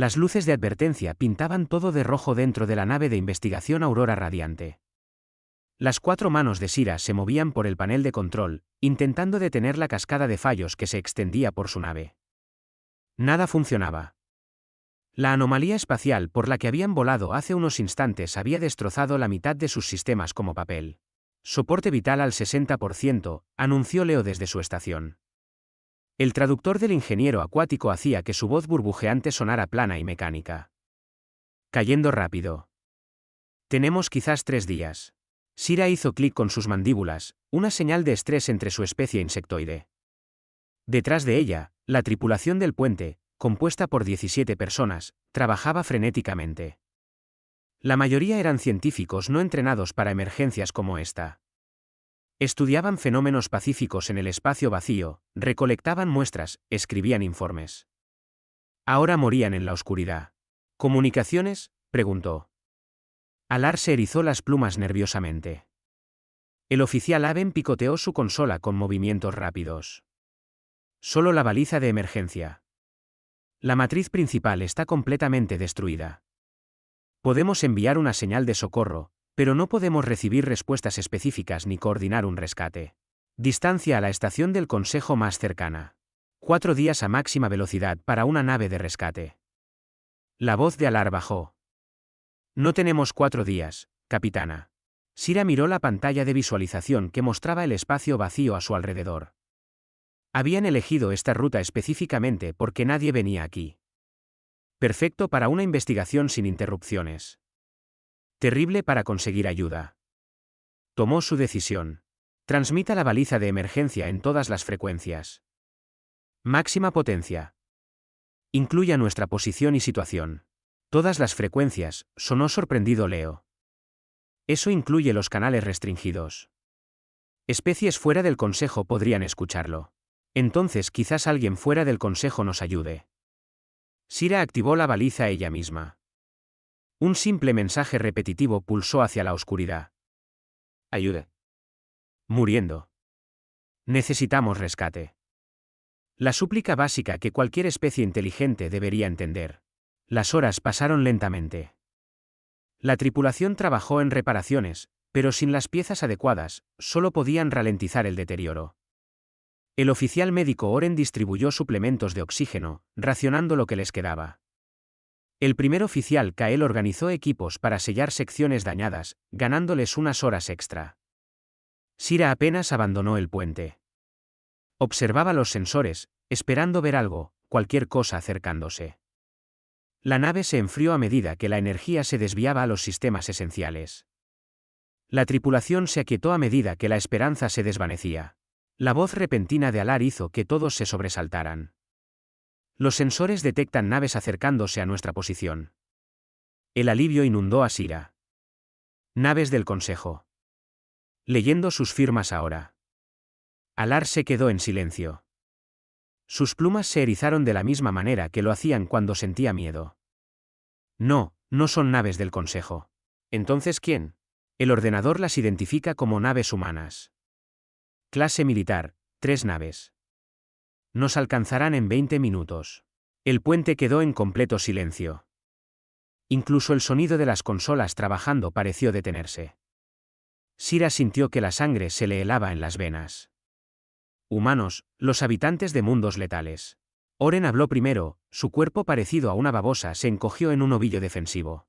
Las luces de advertencia pintaban todo de rojo dentro de la nave de investigación Aurora Radiante. Las 4 manos de Sira se movían por el panel de control, intentando detener la cascada de fallos que se extendía por su nave. Nada funcionaba. La anomalía espacial por la que habían volado hace unos instantes había destrozado la mitad de sus sistemas como papel. Soporte vital al 60%, anunció Leo desde su estación. El traductor del ingeniero acuático hacía que su voz burbujeante sonara plana y mecánica. Cayendo rápido. Tenemos quizás 3 días. Sira hizo clic con sus mandíbulas, una señal de estrés entre su especie insectoide. Detrás de ella, la tripulación del puente, compuesta por 17 personas, trabajaba frenéticamente. La mayoría eran científicos no entrenados para emergencias como esta. Estudiaban fenómenos pacíficos en el espacio vacío, recolectaban muestras, escribían informes. Ahora morían en la oscuridad. ¿Comunicaciones?, preguntó. Alar se erizó las plumas nerviosamente. El oficial Aben picoteó su consola con movimientos rápidos. Solo la baliza de emergencia. La matriz principal está completamente destruida. Podemos enviar una señal de socorro, pero no podemos recibir respuestas específicas ni coordinar un rescate. Distancia a la estación del Consejo más cercana. 4 días a máxima velocidad para una nave de rescate. La voz de Alar bajó. No tenemos 4 días, capitana. Sira miró la pantalla de visualización que mostraba el espacio vacío a su alrededor. Habían elegido esta ruta específicamente porque nadie venía aquí. Perfecto para una investigación sin interrupciones. Terrible para conseguir ayuda. Tomó su decisión. Transmita la baliza de emergencia en todas las frecuencias. Máxima potencia. Incluya nuestra posición y situación. Todas las frecuencias, sonó sorprendido Leo. Eso incluye los canales restringidos. Especies fuera del Consejo podrían escucharlo. Entonces quizás alguien fuera del Consejo nos ayude. Sira activó la baliza ella misma. Un simple mensaje repetitivo pulsó hacia la oscuridad. Ayude. Muriendo. Necesitamos rescate. La súplica básica que cualquier especie inteligente debería entender. Las horas pasaron lentamente. La tripulación trabajó en reparaciones, pero sin las piezas adecuadas, solo podían ralentizar el deterioro. El oficial médico Oren distribuyó suplementos de oxígeno, racionando lo que les quedaba. El primer oficial Kael organizó equipos para sellar secciones dañadas, ganándoles unas horas extra. Sira apenas abandonó el puente. Observaba los sensores, esperando ver algo, cualquier cosa acercándose. La nave se enfrió a medida que la energía se desviaba a los sistemas esenciales. La tripulación se aquietó a medida que la esperanza se desvanecía. La voz repentina de Alar hizo que todos se sobresaltaran. Los sensores detectan naves acercándose a nuestra posición. El alivio inundó a Sira. Naves del Consejo. Leyendo sus firmas ahora. Alar se quedó en silencio. Sus plumas se erizaron de la misma manera que lo hacían cuando sentía miedo. No, no son naves del Consejo. ¿Entonces quién? El ordenador las identifica como naves humanas. Clase militar, 3 naves. Nos alcanzarán en 20 minutos. El puente quedó en completo silencio. Incluso el sonido de las consolas trabajando pareció detenerse. Sira sintió que la sangre se le helaba en las venas. Humanos, los habitantes de mundos letales. Oren habló primero, su cuerpo parecido a una babosa se encogió en un ovillo defensivo.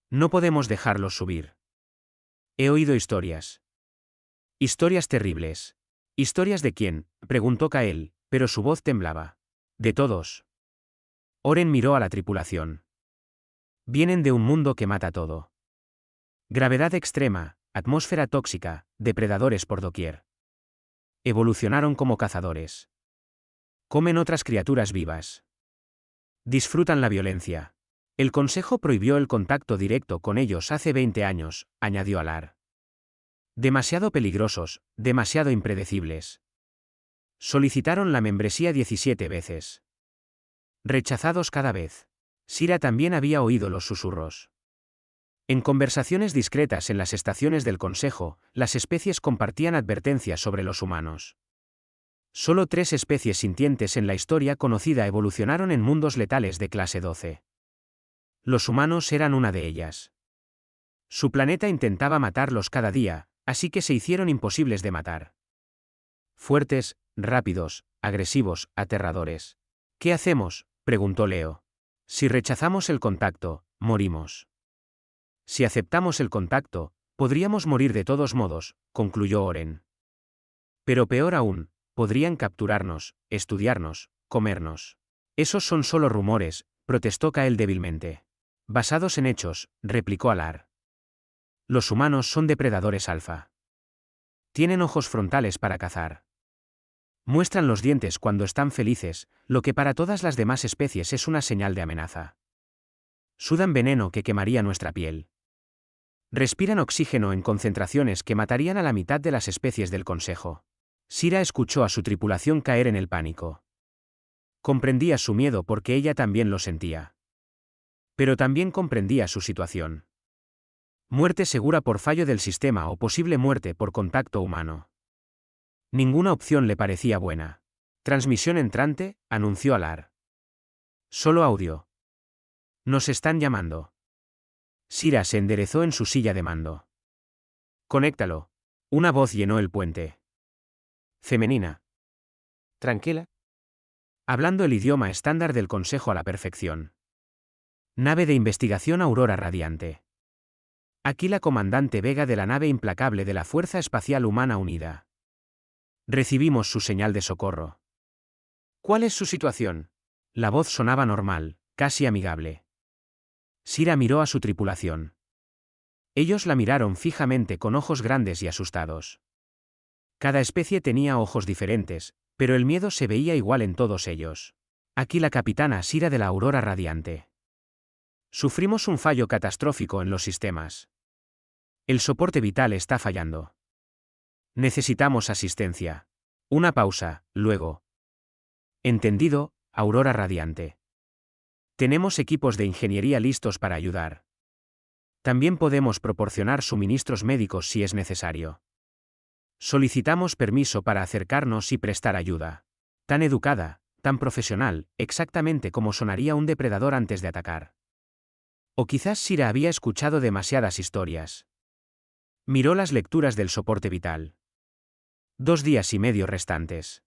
No podemos dejarlos subir. He oído historias. Historias terribles. ¿Historias de quién?, preguntó Kael, pero su voz temblaba. De todos. Oren miró a la tripulación. Vienen de un mundo que mata todo. Gravedad extrema, atmósfera tóxica, depredadores por doquier. Evolucionaron como cazadores. Comen otras criaturas vivas. Disfrutan la violencia. El Consejo prohibió el contacto directo con ellos hace 20 años, añadió Alar. Demasiado peligrosos, demasiado impredecibles. Solicitaron la membresía 17 veces. Rechazados cada vez. Sira también había oído los susurros. En conversaciones discretas en las estaciones del Consejo, las especies compartían advertencias sobre los humanos. Solo 3 especies sintientes en la historia conocida evolucionaron en mundos letales de clase 12. Los humanos eran una de ellas. Su planeta intentaba matarlos cada día, así que se hicieron imposibles de matar. Fuertes, rápidos, agresivos, aterradores. ¿Qué hacemos?, preguntó Leo. Si rechazamos el contacto, morimos. Si aceptamos el contacto, podríamos morir de todos modos, concluyó Oren. Pero peor aún, podrían capturarnos, estudiarnos, comernos. Esos son solo rumores, protestó Kael débilmente. Basados en hechos, replicó Alar. Los humanos son depredadores alfa. Tienen ojos frontales para cazar. Muestran los dientes cuando están felices, lo que para todas las demás especies es una señal de amenaza. Sudan veneno que quemaría nuestra piel. Respiran oxígeno en concentraciones que matarían a la mitad de las especies del Consejo. Sira escuchó a su tripulación caer en el pánico. Comprendía su miedo porque ella también lo sentía. Pero también comprendía su situación. Muerte segura por fallo del sistema o posible muerte por contacto humano. Ninguna opción le parecía buena. Transmisión entrante, anunció Alar. Solo audio. Nos están llamando. Sira se enderezó en su silla de mando. Conéctalo. Una voz llenó el puente. Femenina. Tranquila. Hablando el idioma estándar del Consejo a la perfección. Nave de investigación Aurora Radiante. Aquí la comandante Vega de la nave implacable de la Fuerza Espacial Humana Unida. Recibimos su señal de socorro. ¿Cuál es su situación? La voz sonaba normal, casi amigable. Sira miró a su tripulación. Ellos la miraron fijamente con ojos grandes y asustados. Cada especie tenía ojos diferentes, pero el miedo se veía igual en todos ellos. Aquí la capitana Sira de la Aurora Radiante. Sufrimos un fallo catastrófico en los sistemas. El soporte vital está fallando. Necesitamos asistencia. Una pausa, luego. Entendido, Aurora Radiante. Tenemos equipos de ingeniería listos para ayudar. También podemos proporcionar suministros médicos si es necesario. Solicitamos permiso para acercarnos y prestar ayuda. Tan educada, tan profesional, exactamente como sonaría un depredador antes de atacar. O quizás Sira había escuchado demasiadas historias. Miró las lecturas del soporte vital. 2 días y medio restantes.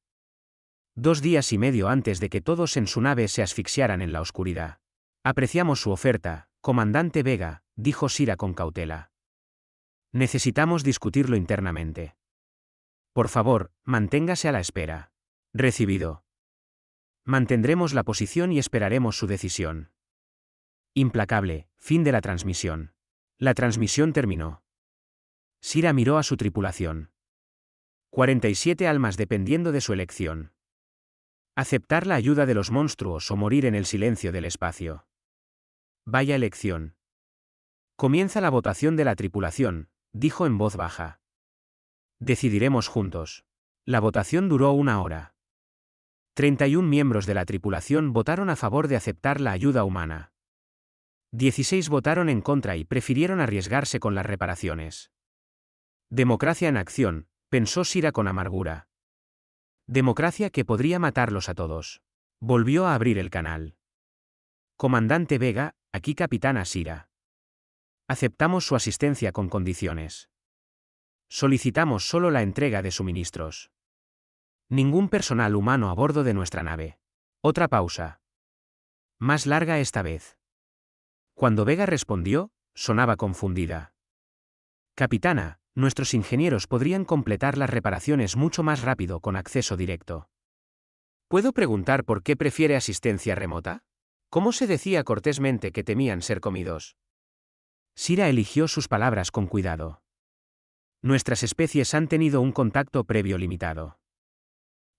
2 días y medio antes de que todos en su nave se asfixiaran en la oscuridad. Apreciamos su oferta, comandante Vega, dijo Sira con cautela. Necesitamos discutirlo internamente. Por favor, manténgase a la espera. Recibido. Mantendremos la posición y esperaremos su decisión. Implacable, fin de la transmisión. La transmisión terminó. Sira miró a su tripulación. 47 almas dependiendo de su elección. Aceptar la ayuda de los monstruos o morir en el silencio del espacio. Vaya elección. Comienza la votación de la tripulación, dijo en voz baja. Decidiremos juntos. La votación duró 1 hora. 31 miembros de la tripulación votaron a favor de aceptar la ayuda humana. 16 votaron en contra y prefirieron arriesgarse con las reparaciones. Democracia en acción, pensó Sira con amargura. Democracia que podría matarlos a todos. Volvió a abrir el canal. Comandante Vega, aquí capitana Sira. Aceptamos su asistencia con condiciones. Solicitamos solo la entrega de suministros. Ningún personal humano a bordo de nuestra nave. Otra pausa. Más larga esta vez. Cuando Vega respondió, sonaba confundida. Capitana, nuestros ingenieros podrían completar las reparaciones mucho más rápido con acceso directo. ¿Puedo preguntar por qué prefiere asistencia remota? ¿Cómo se decía cortésmente que temían ser comidos? Sira eligió sus palabras con cuidado. Nuestras especies han tenido un contacto previo limitado.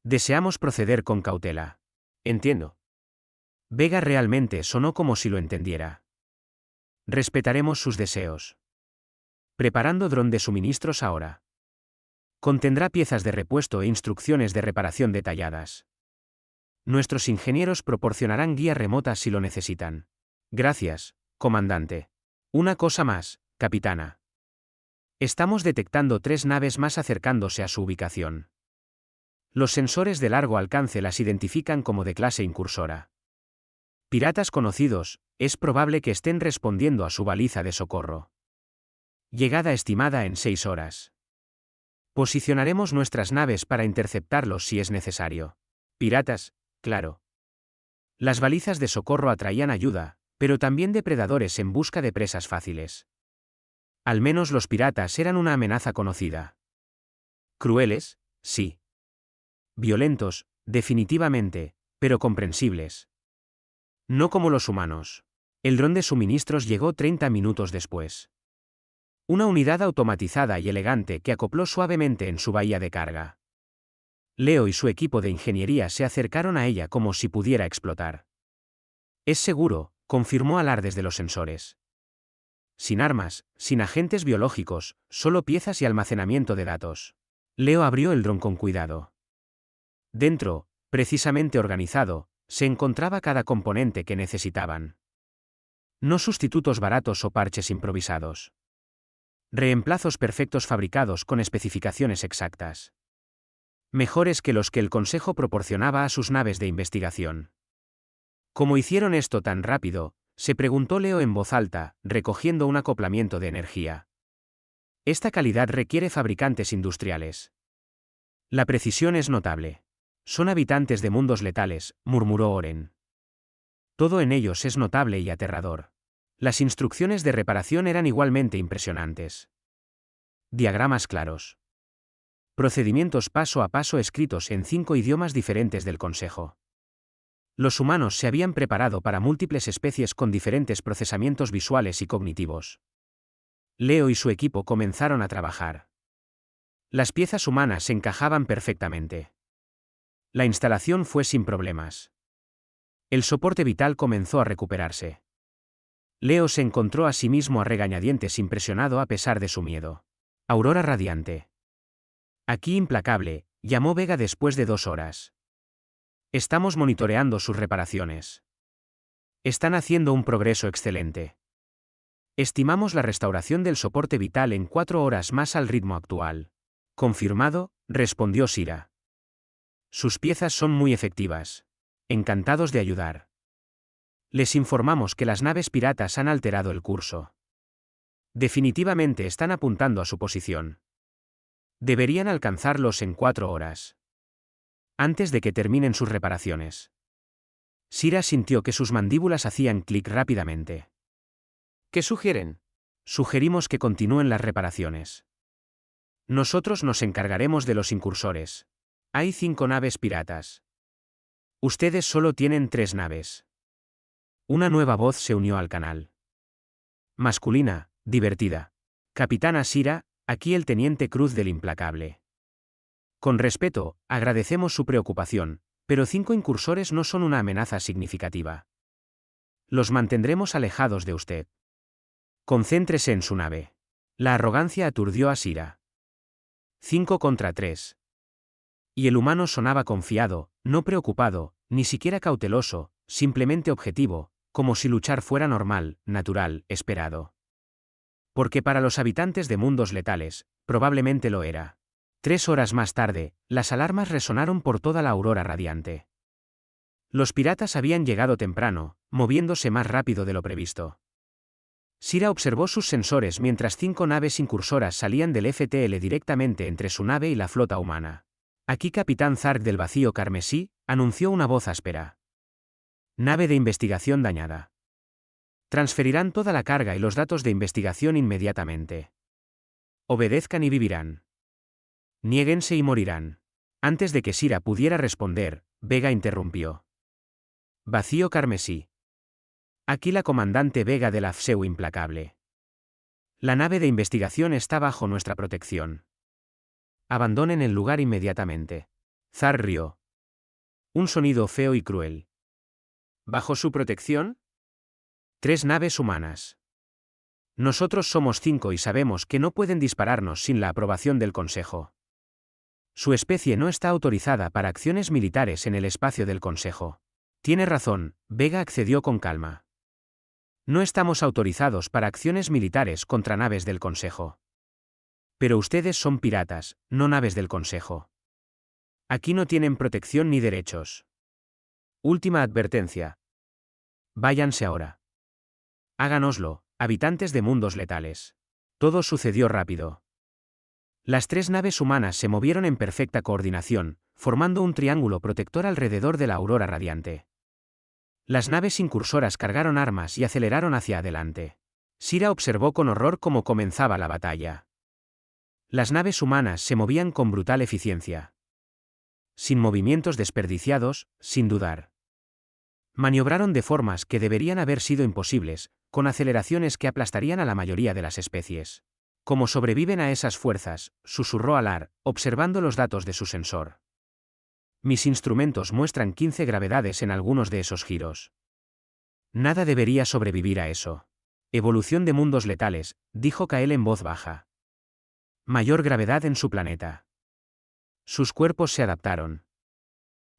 Deseamos proceder con cautela. Entiendo. Vega realmente sonó como si lo entendiera. Respetaremos sus deseos. Preparando dron de suministros ahora. Contendrá piezas de repuesto e instrucciones de reparación detalladas. Nuestros ingenieros proporcionarán guía remota si lo necesitan. Gracias, comandante. Una cosa más, capitana. Estamos detectando 3 naves más acercándose a su ubicación. Los sensores de largo alcance las identifican como de clase incursora. Piratas conocidos, es probable que estén respondiendo a su baliza de socorro. Llegada estimada en 6 horas. Posicionaremos nuestras naves para interceptarlos si es necesario. Piratas, claro. Las balizas de socorro atraían ayuda, pero también depredadores en busca de presas fáciles. Al menos los piratas eran una amenaza conocida. Crueles, sí. Violentos, definitivamente, pero comprensibles. No como los humanos. El dron de suministros llegó 30 minutos después. Una unidad automatizada y elegante que acopló suavemente en su bahía de carga. Leo y su equipo de ingeniería se acercaron a ella como si pudiera explotar. Es seguro, confirmó Alar desde los sensores. Sin armas, sin agentes biológicos, solo piezas y almacenamiento de datos. Leo abrió el dron con cuidado. Dentro, precisamente organizado, se encontraba cada componente que necesitaban. No sustitutos baratos o parches improvisados. Reemplazos perfectos fabricados con especificaciones exactas. Mejores que los que el Consejo proporcionaba a sus naves de investigación. ¿Cómo hicieron esto tan rápido?, se preguntó Leo en voz alta, recogiendo un acoplamiento de energía. Esta calidad requiere fabricantes industriales. La precisión es notable. Son habitantes de mundos letales, murmuró Oren. Todo en ellos es notable y aterrador. Las instrucciones de reparación eran igualmente impresionantes. Diagramas claros. Procedimientos paso a paso escritos en 5 idiomas diferentes del Consejo. Los humanos se habían preparado para múltiples especies con diferentes procesamientos visuales y cognitivos. Leo y su equipo comenzaron a trabajar. Las piezas humanas se encajaban perfectamente. La instalación fue sin problemas. El soporte vital comenzó a recuperarse. Leo se encontró a sí mismo a regañadientes impresionado a pesar de su miedo. Aurora radiante. Aquí implacable, llamó Vega después de 2 horas. Estamos monitoreando sus reparaciones. Están haciendo un progreso excelente. Estimamos la restauración del soporte vital en 4 horas más al ritmo actual. Confirmado, respondió Sira. Sus piezas son muy efectivas. Encantados de ayudar. Les informamos que las naves piratas han alterado el curso. Definitivamente están apuntando a su posición. Deberían alcanzarlos en 4 horas. Antes de que terminen sus reparaciones. Sira sintió que sus mandíbulas hacían clic rápidamente. ¿Qué sugieren? Sugerimos que continúen las reparaciones. Nosotros nos encargaremos de los incursores. Hay 5 naves piratas. Ustedes solo tienen 3 naves. Una nueva voz se unió al canal. Masculina, divertida. Capitana Sira, aquí el teniente Cruz del Implacable. Con respeto, agradecemos su preocupación, pero 5 incursores no son una amenaza significativa. Los mantendremos alejados de usted. Concéntrese en su nave. La arrogancia aturdió a Sira. 5 contra 3. Y el humano sonaba confiado, no preocupado, ni siquiera cauteloso, simplemente objetivo, como si luchar fuera normal, natural, esperado. Porque para los habitantes de mundos letales, probablemente lo era. 3 horas más tarde, las alarmas resonaron por toda la aurora radiante. Los piratas habían llegado temprano, moviéndose más rápido de lo previsto. Sira observó sus sensores mientras 5 naves incursoras salían del FTL directamente entre su nave y la flota humana. Aquí Capitán Zark del Vacío Carmesí, anunció una voz áspera. Nave de investigación dañada. Transferirán toda la carga y los datos de investigación inmediatamente. Obedezcan y vivirán. Niéguense y morirán. Antes de que Sira pudiera responder, Vega interrumpió. Vacío Carmesí. Aquí la comandante Vega de la FSEU Implacable. La nave de investigación está bajo nuestra protección. Abandonen el lugar inmediatamente. Zar rió. Un sonido feo y cruel. ¿Bajo su protección? 3 naves humanas. Nosotros somos 5 y sabemos que no pueden dispararnos sin la aprobación del Consejo. Su especie no está autorizada para acciones militares en el espacio del Consejo. Tiene razón, Vega accedió con calma. No estamos autorizados para acciones militares contra naves del Consejo. Pero ustedes son piratas, no naves del Consejo. Aquí no tienen protección ni derechos. Última advertencia. Váyanse ahora. Háganoslo, habitantes de mundos letales. Todo sucedió rápido. Las 3 naves humanas se movieron en perfecta coordinación, formando un triángulo protector alrededor de la aurora radiante. Las naves incursoras cargaron armas y aceleraron hacia adelante. Sira observó con horror cómo comenzaba la batalla. Las naves humanas se movían con brutal eficiencia. Sin movimientos desperdiciados, sin dudar. Maniobraron de formas que deberían haber sido imposibles, con aceleraciones que aplastarían a la mayoría de las especies. ¿Cómo sobreviven a esas fuerzas?, susurró Alar, observando los datos de su sensor. Mis instrumentos muestran 15 gravedades en algunos de esos giros. Nada debería sobrevivir a eso. Evolución de mundos letales, dijo Kael en voz baja. Mayor gravedad en su planeta. Sus cuerpos se adaptaron.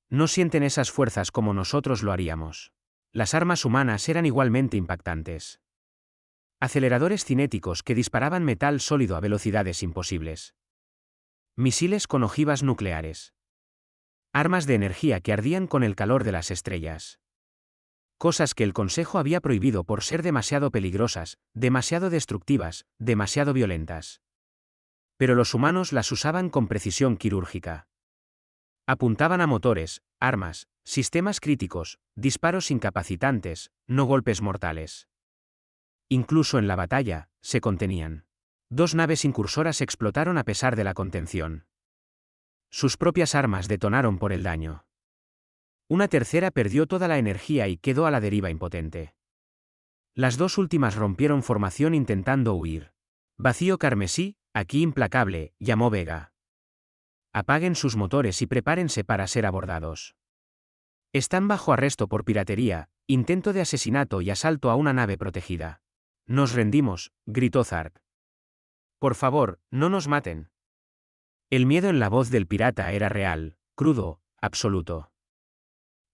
No sienten esas fuerzas como nosotros lo haríamos. Las armas humanas eran igualmente impactantes. Aceleradores cinéticos que disparaban metal sólido a velocidades imposibles. Misiles con ojivas nucleares. Armas de energía que ardían con el calor de las estrellas. Cosas que el Consejo había prohibido por ser demasiado peligrosas, demasiado destructivas, demasiado violentas. Pero los humanos las usaban con precisión quirúrgica. Apuntaban a motores, armas, sistemas críticos, disparos incapacitantes, no golpes mortales. Incluso en la batalla, se contenían. 2 naves incursoras explotaron a pesar de la contención. Sus propias armas detonaron por el daño. Una tercera perdió toda la energía y quedó a la deriva impotente. Las 2 últimas rompieron formación intentando huir. Vacío carmesí, aquí implacable, llamó Vega. Apaguen sus motores y prepárense para ser abordados. Están bajo arresto por piratería, intento de asesinato y asalto a una nave protegida. Nos rendimos, gritó Zark. Por favor, no nos maten. El miedo en la voz del pirata era real, crudo, absoluto.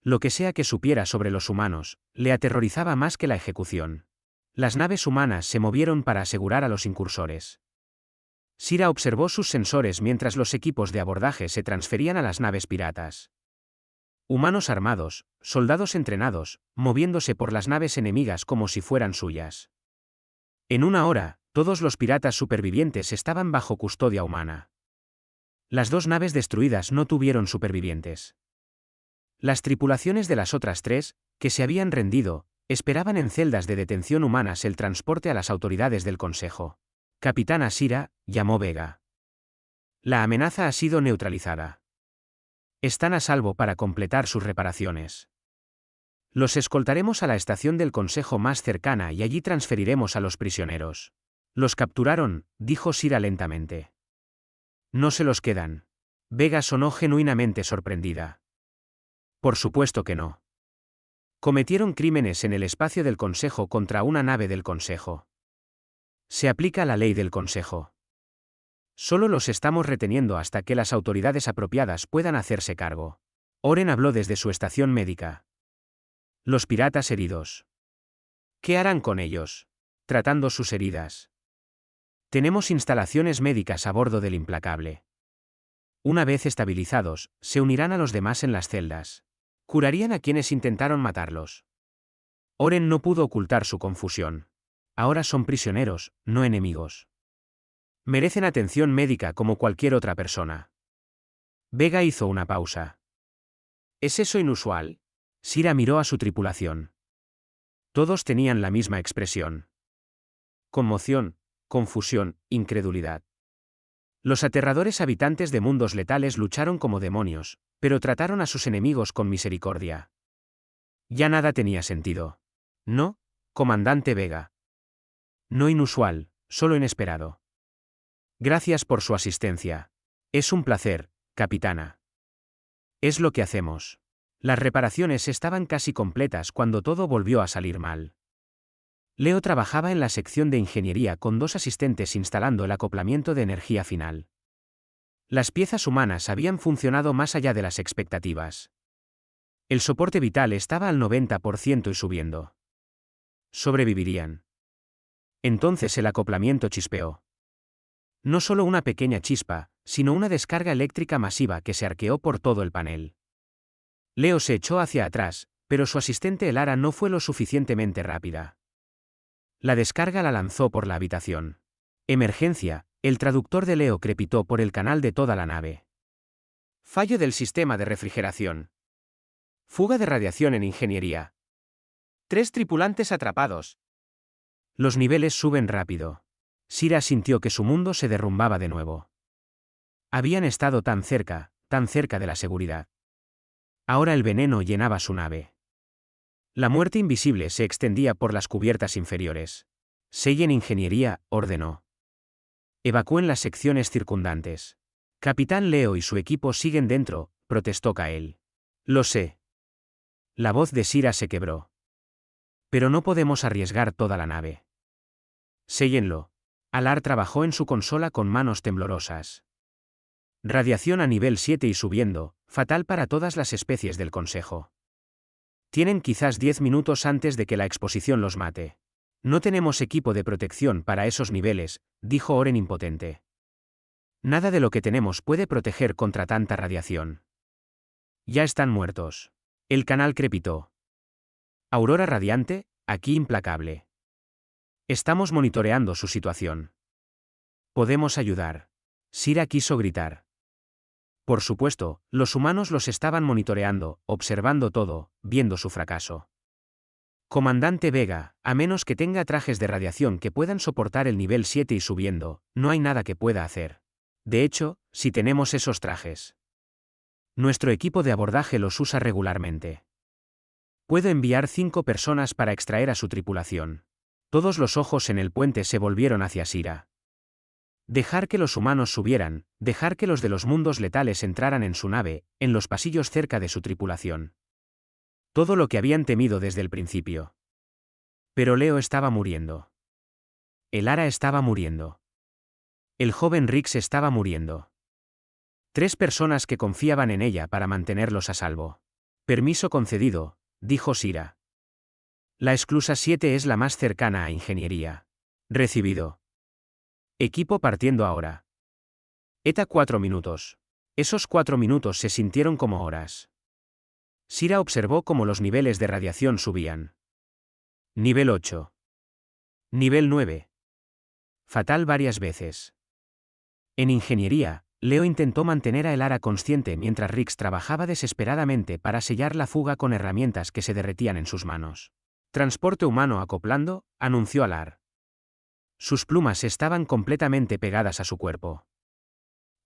Lo que sea que supiera sobre los humanos, le aterrorizaba más que la ejecución. Las naves humanas se movieron para asegurar a los incursores. Sira observó sus sensores mientras los equipos de abordaje se transferían a las naves piratas. Humanos armados, soldados entrenados, moviéndose por las naves enemigas como si fueran suyas. En una hora, todos los piratas supervivientes estaban bajo custodia humana. Las 2 naves destruidas no tuvieron supervivientes. Las tripulaciones de las otras 3, que se habían rendido, esperaban en celdas de detención humanas el transporte a las autoridades del Consejo. Capitana Sira, llamó Vega. La amenaza ha sido neutralizada. Están a salvo para completar sus reparaciones. Los escoltaremos a la estación del Consejo más cercana y allí transferiremos a los prisioneros. Los capturaron, dijo Sira lentamente. No se los quedan. Vega sonó genuinamente sorprendida. Por supuesto que no. Cometieron crímenes en el espacio del Consejo contra una nave del Consejo. Se aplica la ley del Consejo. Solo los estamos reteniendo hasta que las autoridades apropiadas puedan hacerse cargo. Oren habló desde su estación médica. Los piratas heridos. ¿Qué harán con ellos? Tratando sus heridas. Tenemos instalaciones médicas a bordo del Implacable. Una vez estabilizados, se unirán a los demás en las celdas. Curarían a quienes intentaron matarlos. Oren no pudo ocultar su confusión. Ahora son prisioneros, no enemigos. Merecen atención médica como cualquier otra persona. Vega hizo una pausa. ¿Es eso inusual? Sira miró a su tripulación. Todos tenían la misma expresión. Conmoción, confusión, incredulidad. Los aterradores habitantes de mundos letales lucharon como demonios, pero trataron a sus enemigos con misericordia. Ya nada tenía sentido. No, comandante Vega. No inusual, solo inesperado. Gracias por su asistencia. Es un placer, capitana. Es lo que hacemos. Las reparaciones estaban casi completas cuando todo volvió a salir mal. Leo trabajaba en la sección de ingeniería con 2 asistentes instalando el acoplamiento de energía final. Las piezas humanas habían funcionado más allá de las expectativas. El soporte vital estaba al 90% y subiendo. Sobrevivirían. Entonces el acoplamiento chispeó. No solo una pequeña chispa, sino una descarga eléctrica masiva que se arqueó por todo el panel. Leo se echó hacia atrás, pero su asistente Elara no fue lo suficientemente rápida. La descarga la lanzó por la habitación. Emergencia, el traductor de Leo crepitó por el canal de toda la nave. Fallo del sistema de refrigeración. Fuga de radiación en ingeniería. 3 tripulantes atrapados. Los niveles suben rápido. Sira sintió que su mundo se derrumbaba de nuevo. Habían estado tan cerca de la seguridad. Ahora el veneno llenaba su nave. La muerte invisible se extendía por las cubiertas inferiores. Sellen Ingeniería, ordenó. Evacúen las secciones circundantes. Capitán Leo y su equipo siguen dentro, protestó Kael. Lo sé. La voz de Sira se quebró. Pero no podemos arriesgar toda la nave. Séllenlo. Alar trabajó en su consola con manos temblorosas. Radiación a nivel 7 y subiendo, fatal para todas las especies del Consejo. Tienen quizás 10 minutos antes de que la exposición los mate. No tenemos equipo de protección para esos niveles, dijo Oren impotente. Nada de lo que tenemos puede proteger contra tanta radiación. Ya están muertos. El canal crepitó. Aurora radiante, aquí implacable. Estamos monitoreando su situación. Podemos ayudar. Sira quiso gritar. Por supuesto, los humanos los estaban monitoreando, observando todo, viendo su fracaso. Comandante Vega, a menos que tenga trajes de radiación que puedan soportar el nivel 7 y subiendo, no hay nada que pueda hacer. De hecho, si tenemos esos trajes. Nuestro equipo de abordaje los usa regularmente. Puedo enviar 5 personas para extraer a su tripulación. Todos los ojos en el puente se volvieron hacia Sira. Dejar que los humanos subieran, dejar que los de los mundos letales entraran en su nave, en los pasillos cerca de su tripulación. Todo lo que habían temido desde el principio. Pero Leo estaba muriendo. Elara estaba muriendo. El joven Rix estaba muriendo. 3 personas que confiaban en ella para mantenerlos a salvo. Permiso concedido, dijo Sira. La esclusa 7 es la más cercana a ingeniería. Recibido. Equipo partiendo ahora. ETA 4 minutos. Esos 4 minutos se sintieron como horas. Sira observó cómo los niveles de radiación subían. Nivel 8. Nivel 9. Fatal varias veces. En ingeniería, Leo intentó mantener a Elara consciente mientras Rix trabajaba desesperadamente para sellar la fuga con herramientas que se derretían en sus manos. Transporte humano acoplando, anunció Alar. Sus plumas estaban completamente pegadas a su cuerpo.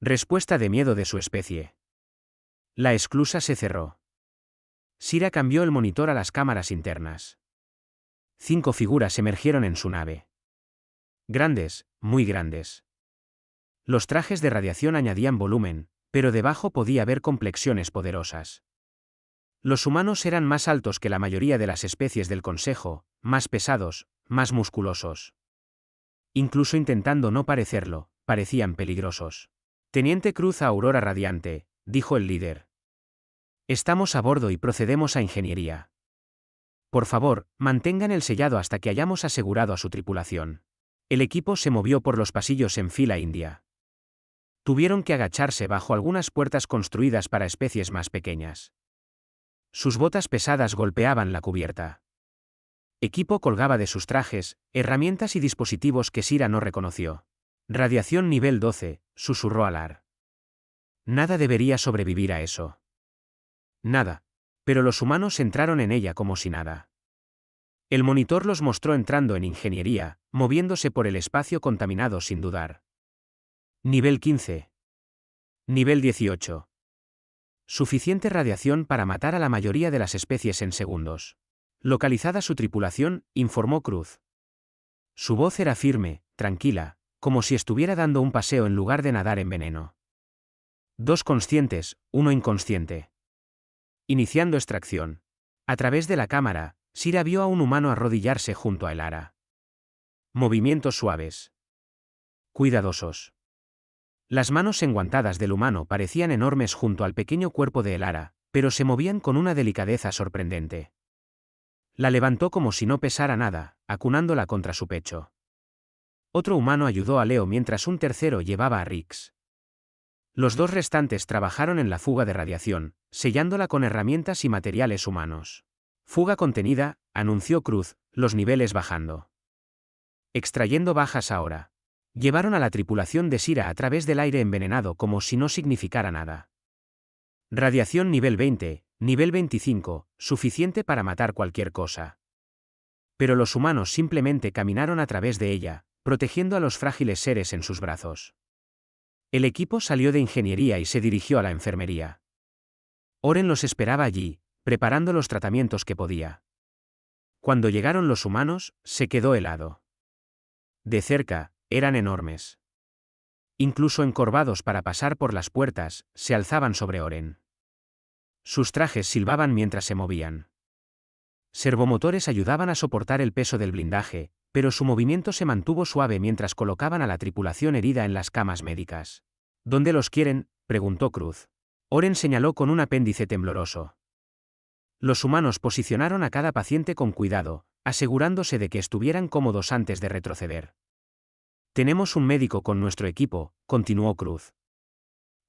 Respuesta de miedo de su especie. La esclusa se cerró. Sira cambió el monitor a las cámaras internas. 5 figuras emergieron en su nave. Grandes, muy grandes. Los trajes de radiación añadían volumen, pero debajo podía haber complexiones poderosas. Los humanos eran más altos que la mayoría de las especies del Consejo, más pesados, más musculosos. Incluso intentando no parecerlo, parecían peligrosos. Teniente Cruz a Aurora Radiante, dijo el líder. Estamos a bordo y procedemos a ingeniería. Por favor, mantengan el sellado hasta que hayamos asegurado a su tripulación. El equipo se movió por los pasillos en fila india. Tuvieron que agacharse bajo algunas puertas construidas para especies más pequeñas. Sus botas pesadas golpeaban la cubierta. Equipo colgaba de sus trajes, herramientas y dispositivos que Sira no reconoció. Radiación nivel 12, susurró Alar. Nada debería sobrevivir a eso. Nada. Pero los humanos entraron en ella como si nada. El monitor los mostró entrando en ingeniería, moviéndose por el espacio contaminado sin dudar. Nivel 15. Nivel 18. Suficiente radiación para matar a la mayoría de las especies en segundos. Localizada su tripulación, informó Cruz. Su voz era firme, tranquila, como si estuviera dando un paseo en lugar de nadar en veneno. 2 conscientes, 1 inconsciente. Iniciando extracción. A través de la cámara, Sira vio a un humano arrodillarse junto a Elara. Movimientos suaves. Cuidadosos. Las manos enguantadas del humano parecían enormes junto al pequeño cuerpo de Elara, pero se movían con una delicadeza sorprendente. La levantó como si no pesara nada, acunándola contra su pecho. Otro humano ayudó a Leo mientras un tercero llevaba a Rix. Los dos restantes trabajaron en la fuga de radiación, sellándola con herramientas y materiales humanos. Fuga contenida, anunció Cruz, los niveles bajando. Extrayendo bajas ahora. Llevaron a la tripulación de Sira a través del aire envenenado como si no significara nada. Radiación nivel 20, nivel 25, suficiente para matar cualquier cosa. Pero los humanos simplemente caminaron a través de ella, protegiendo a los frágiles seres en sus brazos. El equipo salió de ingeniería y se dirigió a la enfermería. Oren los esperaba allí, preparando los tratamientos que podía. Cuando llegaron los humanos, se quedó helado. De cerca, eran enormes. Incluso encorvados para pasar por las puertas, se alzaban sobre Oren. Sus trajes silbaban mientras se movían. Servomotores ayudaban a soportar el peso del blindaje, pero su movimiento se mantuvo suave mientras colocaban a la tripulación herida en las camas médicas. ¿Dónde los quieren?, preguntó Cruz. Oren señaló con un apéndice tembloroso. Los humanos posicionaron a cada paciente con cuidado, asegurándose de que estuvieran cómodos antes de retroceder. Tenemos un médico con nuestro equipo, continuó Cruz.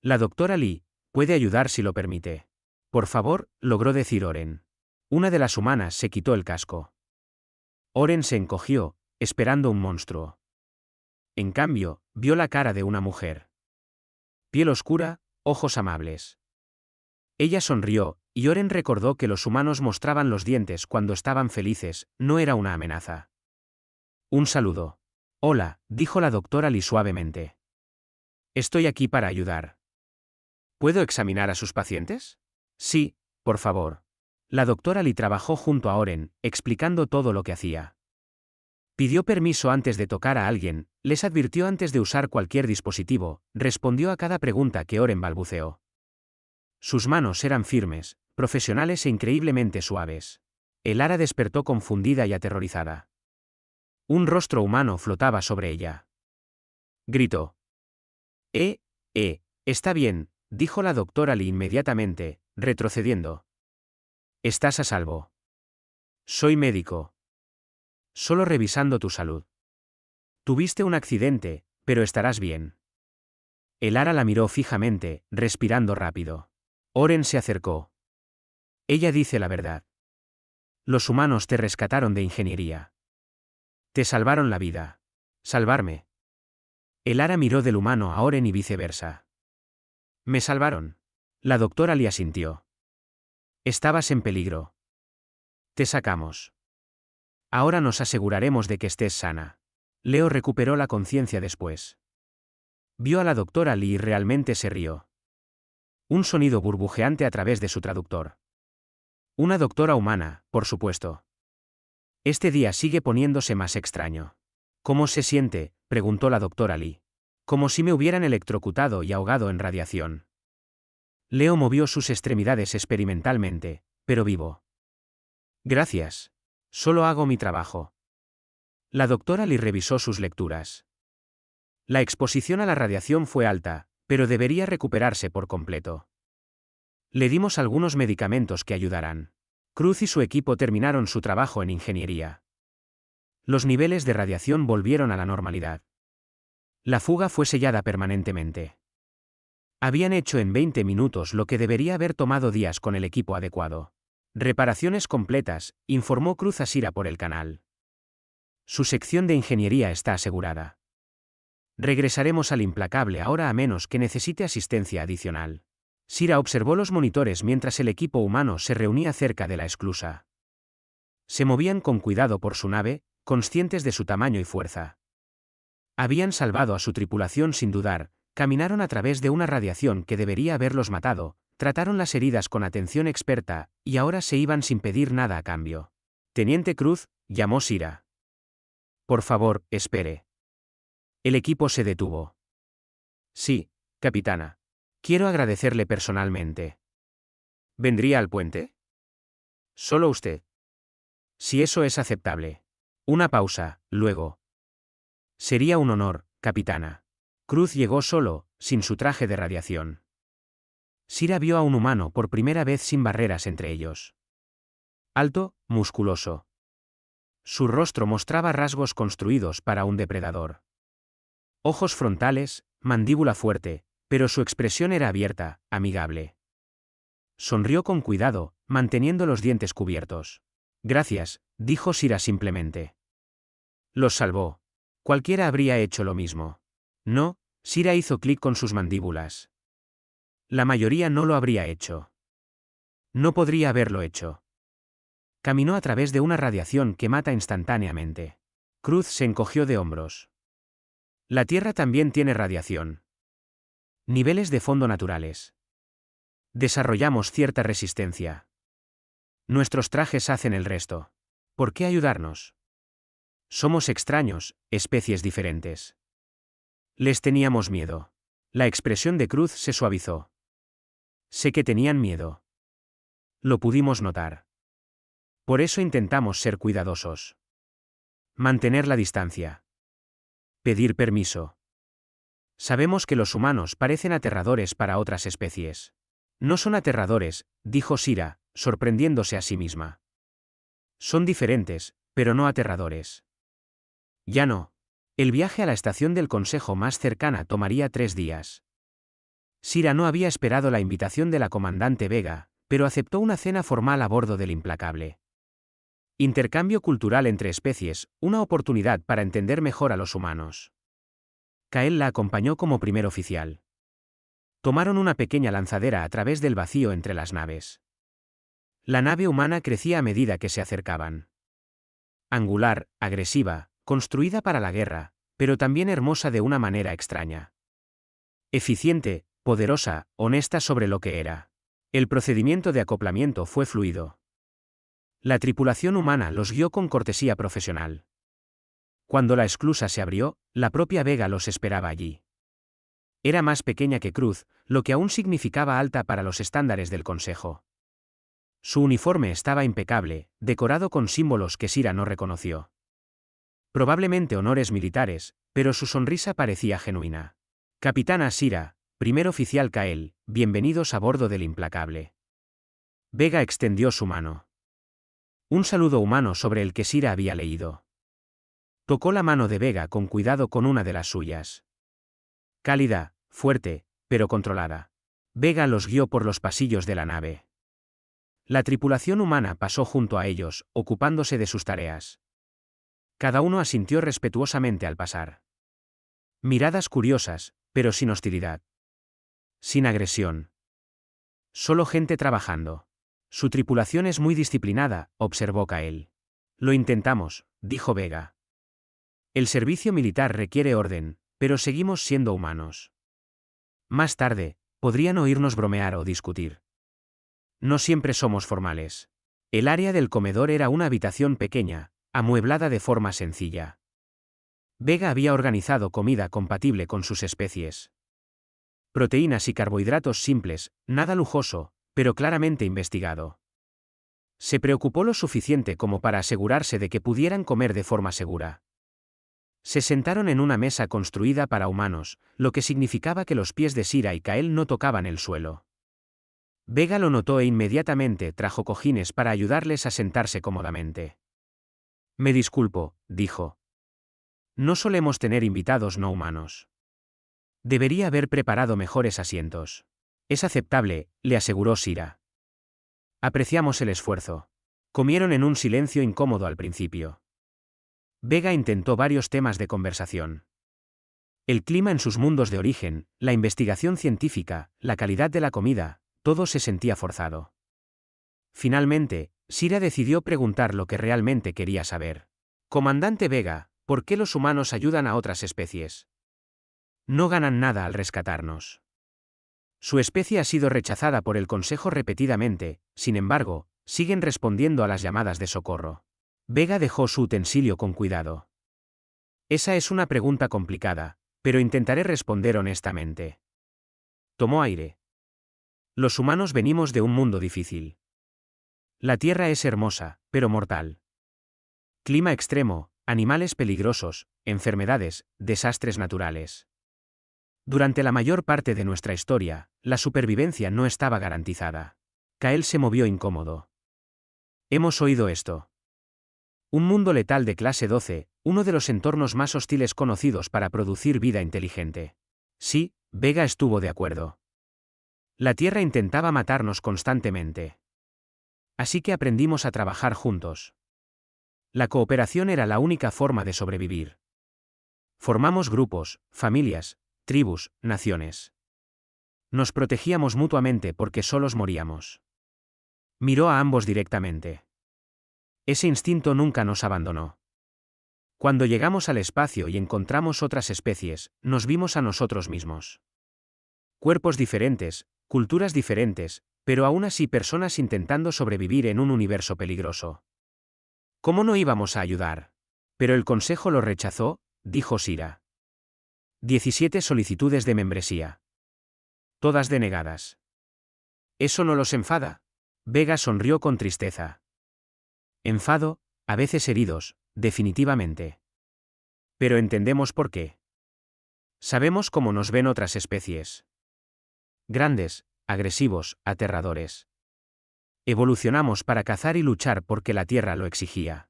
La doctora Lee puede ayudar si lo permite. Por favor, logró decir Oren. Una de las humanas se quitó el casco. Oren se encogió, esperando un monstruo. En cambio, vio la cara de una mujer. Piel oscura, ojos amables. Ella sonrió, y Oren recordó que los humanos mostraban los dientes cuando estaban felices, no era una amenaza. Un saludo. Hola, dijo la doctora Lee suavemente. Estoy aquí para ayudar. ¿Puedo examinar a sus pacientes? Sí, por favor. La doctora Lee trabajó junto a Oren, explicando todo lo que hacía. Pidió permiso antes de tocar a alguien, les advirtió antes de usar cualquier dispositivo, respondió a cada pregunta que Oren balbuceó. Sus manos eran firmes, profesionales e increíblemente suaves. Elara despertó confundida y aterrorizada. Un rostro humano flotaba sobre ella. Gritó. Está bien, dijo la doctora Lee inmediatamente, retrocediendo. Estás a salvo. Soy médico. Solo revisando tu salud. Tuviste un accidente, pero estarás bien. Elara la miró fijamente, respirando rápido. Oren se acercó. Ella dice la verdad. Los humanos te rescataron de ingeniería. Te salvaron la vida. Salvarme. Elara miró del humano a Oren y viceversa. Me salvaron. La doctora Lee asintió. Estabas en peligro. Te sacamos. Ahora nos aseguraremos de que estés sana. Leo recuperó la conciencia después. Vio a la doctora Lee y realmente se rió. Un sonido burbujeante a través de su traductor. Una doctora humana, por supuesto. Este día sigue poniéndose más extraño. ¿Cómo se siente?, preguntó la doctora Lee. Como si me hubieran electrocutado y ahogado en radiación. Leo movió sus extremidades experimentalmente, pero vivo. Gracias. Solo hago mi trabajo. La doctora Lee revisó sus lecturas. La exposición a la radiación fue alta, pero debería recuperarse por completo. Le dimos algunos medicamentos que ayudarán. Cruz y su equipo terminaron su trabajo en ingeniería. Los niveles de radiación volvieron a la normalidad. La fuga fue sellada permanentemente. Habían hecho en 20 minutos lo que debería haber tomado días con el equipo adecuado. Reparaciones completas, informó Cruz a Sira por el canal. Su sección de ingeniería está asegurada. Regresaremos al implacable ahora a menos que necesite asistencia adicional. Sira observó los monitores mientras el equipo humano se reunía cerca de la esclusa. Se movían con cuidado por su nave, conscientes de su tamaño y fuerza. Habían salvado a su tripulación sin dudar, caminaron a través de una radiación que debería haberlos matado, trataron las heridas con atención experta, y ahora se iban sin pedir nada a cambio. Teniente Cruz, llamó Sira. Por favor, espere. El equipo se detuvo. Sí, capitana. Quiero agradecerle personalmente. ¿Vendría al puente? Solo usted. Si eso es aceptable. Una pausa, luego. Sería un honor, capitana. Cruz llegó solo, sin su traje de radiación. Sira vio a un humano por primera vez sin barreras entre ellos. Alto, musculoso. Su rostro mostraba rasgos construidos para un depredador. Ojos frontales, mandíbula fuerte, pero su expresión era abierta, amigable. Sonrió con cuidado, manteniendo los dientes cubiertos. Gracias, dijo Sira simplemente. Los salvó. Cualquiera habría hecho lo mismo. No, Sira hizo clic con sus mandíbulas. La mayoría no lo habría hecho. No podría haberlo hecho. Caminó a través de una radiación que mata instantáneamente. Cruz se encogió de hombros. La Tierra también tiene radiación. Niveles de fondo naturales. Desarrollamos cierta resistencia. Nuestros trajes hacen el resto. ¿Por qué ayudarnos? Somos extraños, especies diferentes. Les teníamos miedo. La expresión de Cruz se suavizó. Sé que tenían miedo. Lo pudimos notar. Por eso intentamos ser cuidadosos. Mantener la distancia. Pedir permiso. Sabemos que los humanos parecen aterradores para otras especies. No son aterradores, dijo Sira, sorprendiéndose a sí misma. Son diferentes, pero no aterradores. Ya no. El viaje a la estación del Consejo más cercana tomaría 3 días. Sira no había esperado la invitación de la comandante Vega, pero aceptó una cena formal a bordo del Implacable. Intercambio cultural entre especies, una oportunidad para entender mejor a los humanos. Kael la acompañó como primer oficial. Tomaron una pequeña lanzadera a través del vacío entre las naves. La nave humana crecía a medida que se acercaban. Angular, agresiva, construida para la guerra, pero también hermosa de una manera extraña. Eficiente, poderosa, honesta sobre lo que era. El procedimiento de acoplamiento fue fluido. La tripulación humana los guió con cortesía profesional. Cuando la esclusa se abrió, la propia Vega los esperaba allí. Era más pequeña que Cruz, lo que aún significaba alta para los estándares del Consejo. Su uniforme estaba impecable, decorado con símbolos que Sira no reconoció. Probablemente honores militares, pero su sonrisa parecía genuina. Capitana Sira, primer oficial Kael, bienvenidos a bordo del Implacable. Vega extendió su mano. Un saludo humano sobre el que Sira había leído. Tocó la mano de Vega con cuidado con una de las suyas. Cálida, fuerte, pero controlada. Vega los guió por los pasillos de la nave. La tripulación humana pasó junto a ellos, ocupándose de sus tareas. Cada uno asintió respetuosamente al pasar. Miradas curiosas, pero sin hostilidad. Sin agresión. Solo gente trabajando. Su tripulación es muy disciplinada, observó Kael. Lo intentamos, dijo Vega. El servicio militar requiere orden, pero seguimos siendo humanos. Más tarde, podrían oírnos bromear o discutir. No siempre somos formales. El área del comedor era una habitación pequeña, amueblada de forma sencilla. Vega había organizado comida compatible con sus especies. Proteínas y carbohidratos simples, nada lujoso, pero claramente investigado. Se preocupó lo suficiente como para asegurarse de que pudieran comer de forma segura. Se sentaron en una mesa construida para humanos, lo que significaba que los pies de Sira y Kael no tocaban el suelo. Vega lo notó e inmediatamente trajo cojines para ayudarles a sentarse cómodamente. Me disculpo, dijo. No solemos tener invitados no humanos. Debería haber preparado mejores asientos. Es aceptable, le aseguró Sira. Apreciamos el esfuerzo. Comieron en un silencio incómodo al principio. Vega intentó varios temas de conversación. El clima en sus mundos de origen, la investigación científica, la calidad de la comida, todo se sentía forzado. Finalmente, Sira decidió preguntar lo que realmente quería saber. Comandante Vega, ¿por qué los humanos ayudan a otras especies? No ganan nada al rescatarnos. Su especie ha sido rechazada por el Consejo repetidamente, sin embargo, siguen respondiendo a las llamadas de socorro. Vega dejó su utensilio con cuidado. Esa es una pregunta complicada, pero intentaré responder honestamente. Tomó aire. Los humanos venimos de un mundo difícil. La Tierra es hermosa, pero mortal. Clima extremo, animales peligrosos, enfermedades, desastres naturales. Durante la mayor parte de nuestra historia, la supervivencia no estaba garantizada. Kael se movió incómodo. Hemos oído esto. Un mundo letal de clase 12, Uno de los entornos más hostiles conocidos para producir vida inteligente. Sí, Vega estuvo de acuerdo. La Tierra intentaba matarnos constantemente. Así que aprendimos a trabajar juntos. La cooperación era la única forma de sobrevivir. Formamos grupos, familias, tribus, naciones. Nos protegíamos mutuamente porque solos moríamos. Miró a ambos directamente. Ese instinto nunca nos abandonó. Cuando llegamos al espacio y encontramos otras especies, nos vimos a nosotros mismos. Cuerpos diferentes, culturas diferentes, pero aún así personas intentando sobrevivir en un universo peligroso. ¿Cómo no íbamos a ayudar? Pero el consejo lo rechazó, dijo Sira. 17 solicitudes de membresía. Todas denegadas. ¿Eso no los enfada? Vega sonrió con tristeza. Enfado, a veces heridos, definitivamente. Pero entendemos por qué. Sabemos cómo nos ven otras especies. Grandes, agresivos, aterradores. Evolucionamos para cazar y luchar porque la Tierra lo exigía.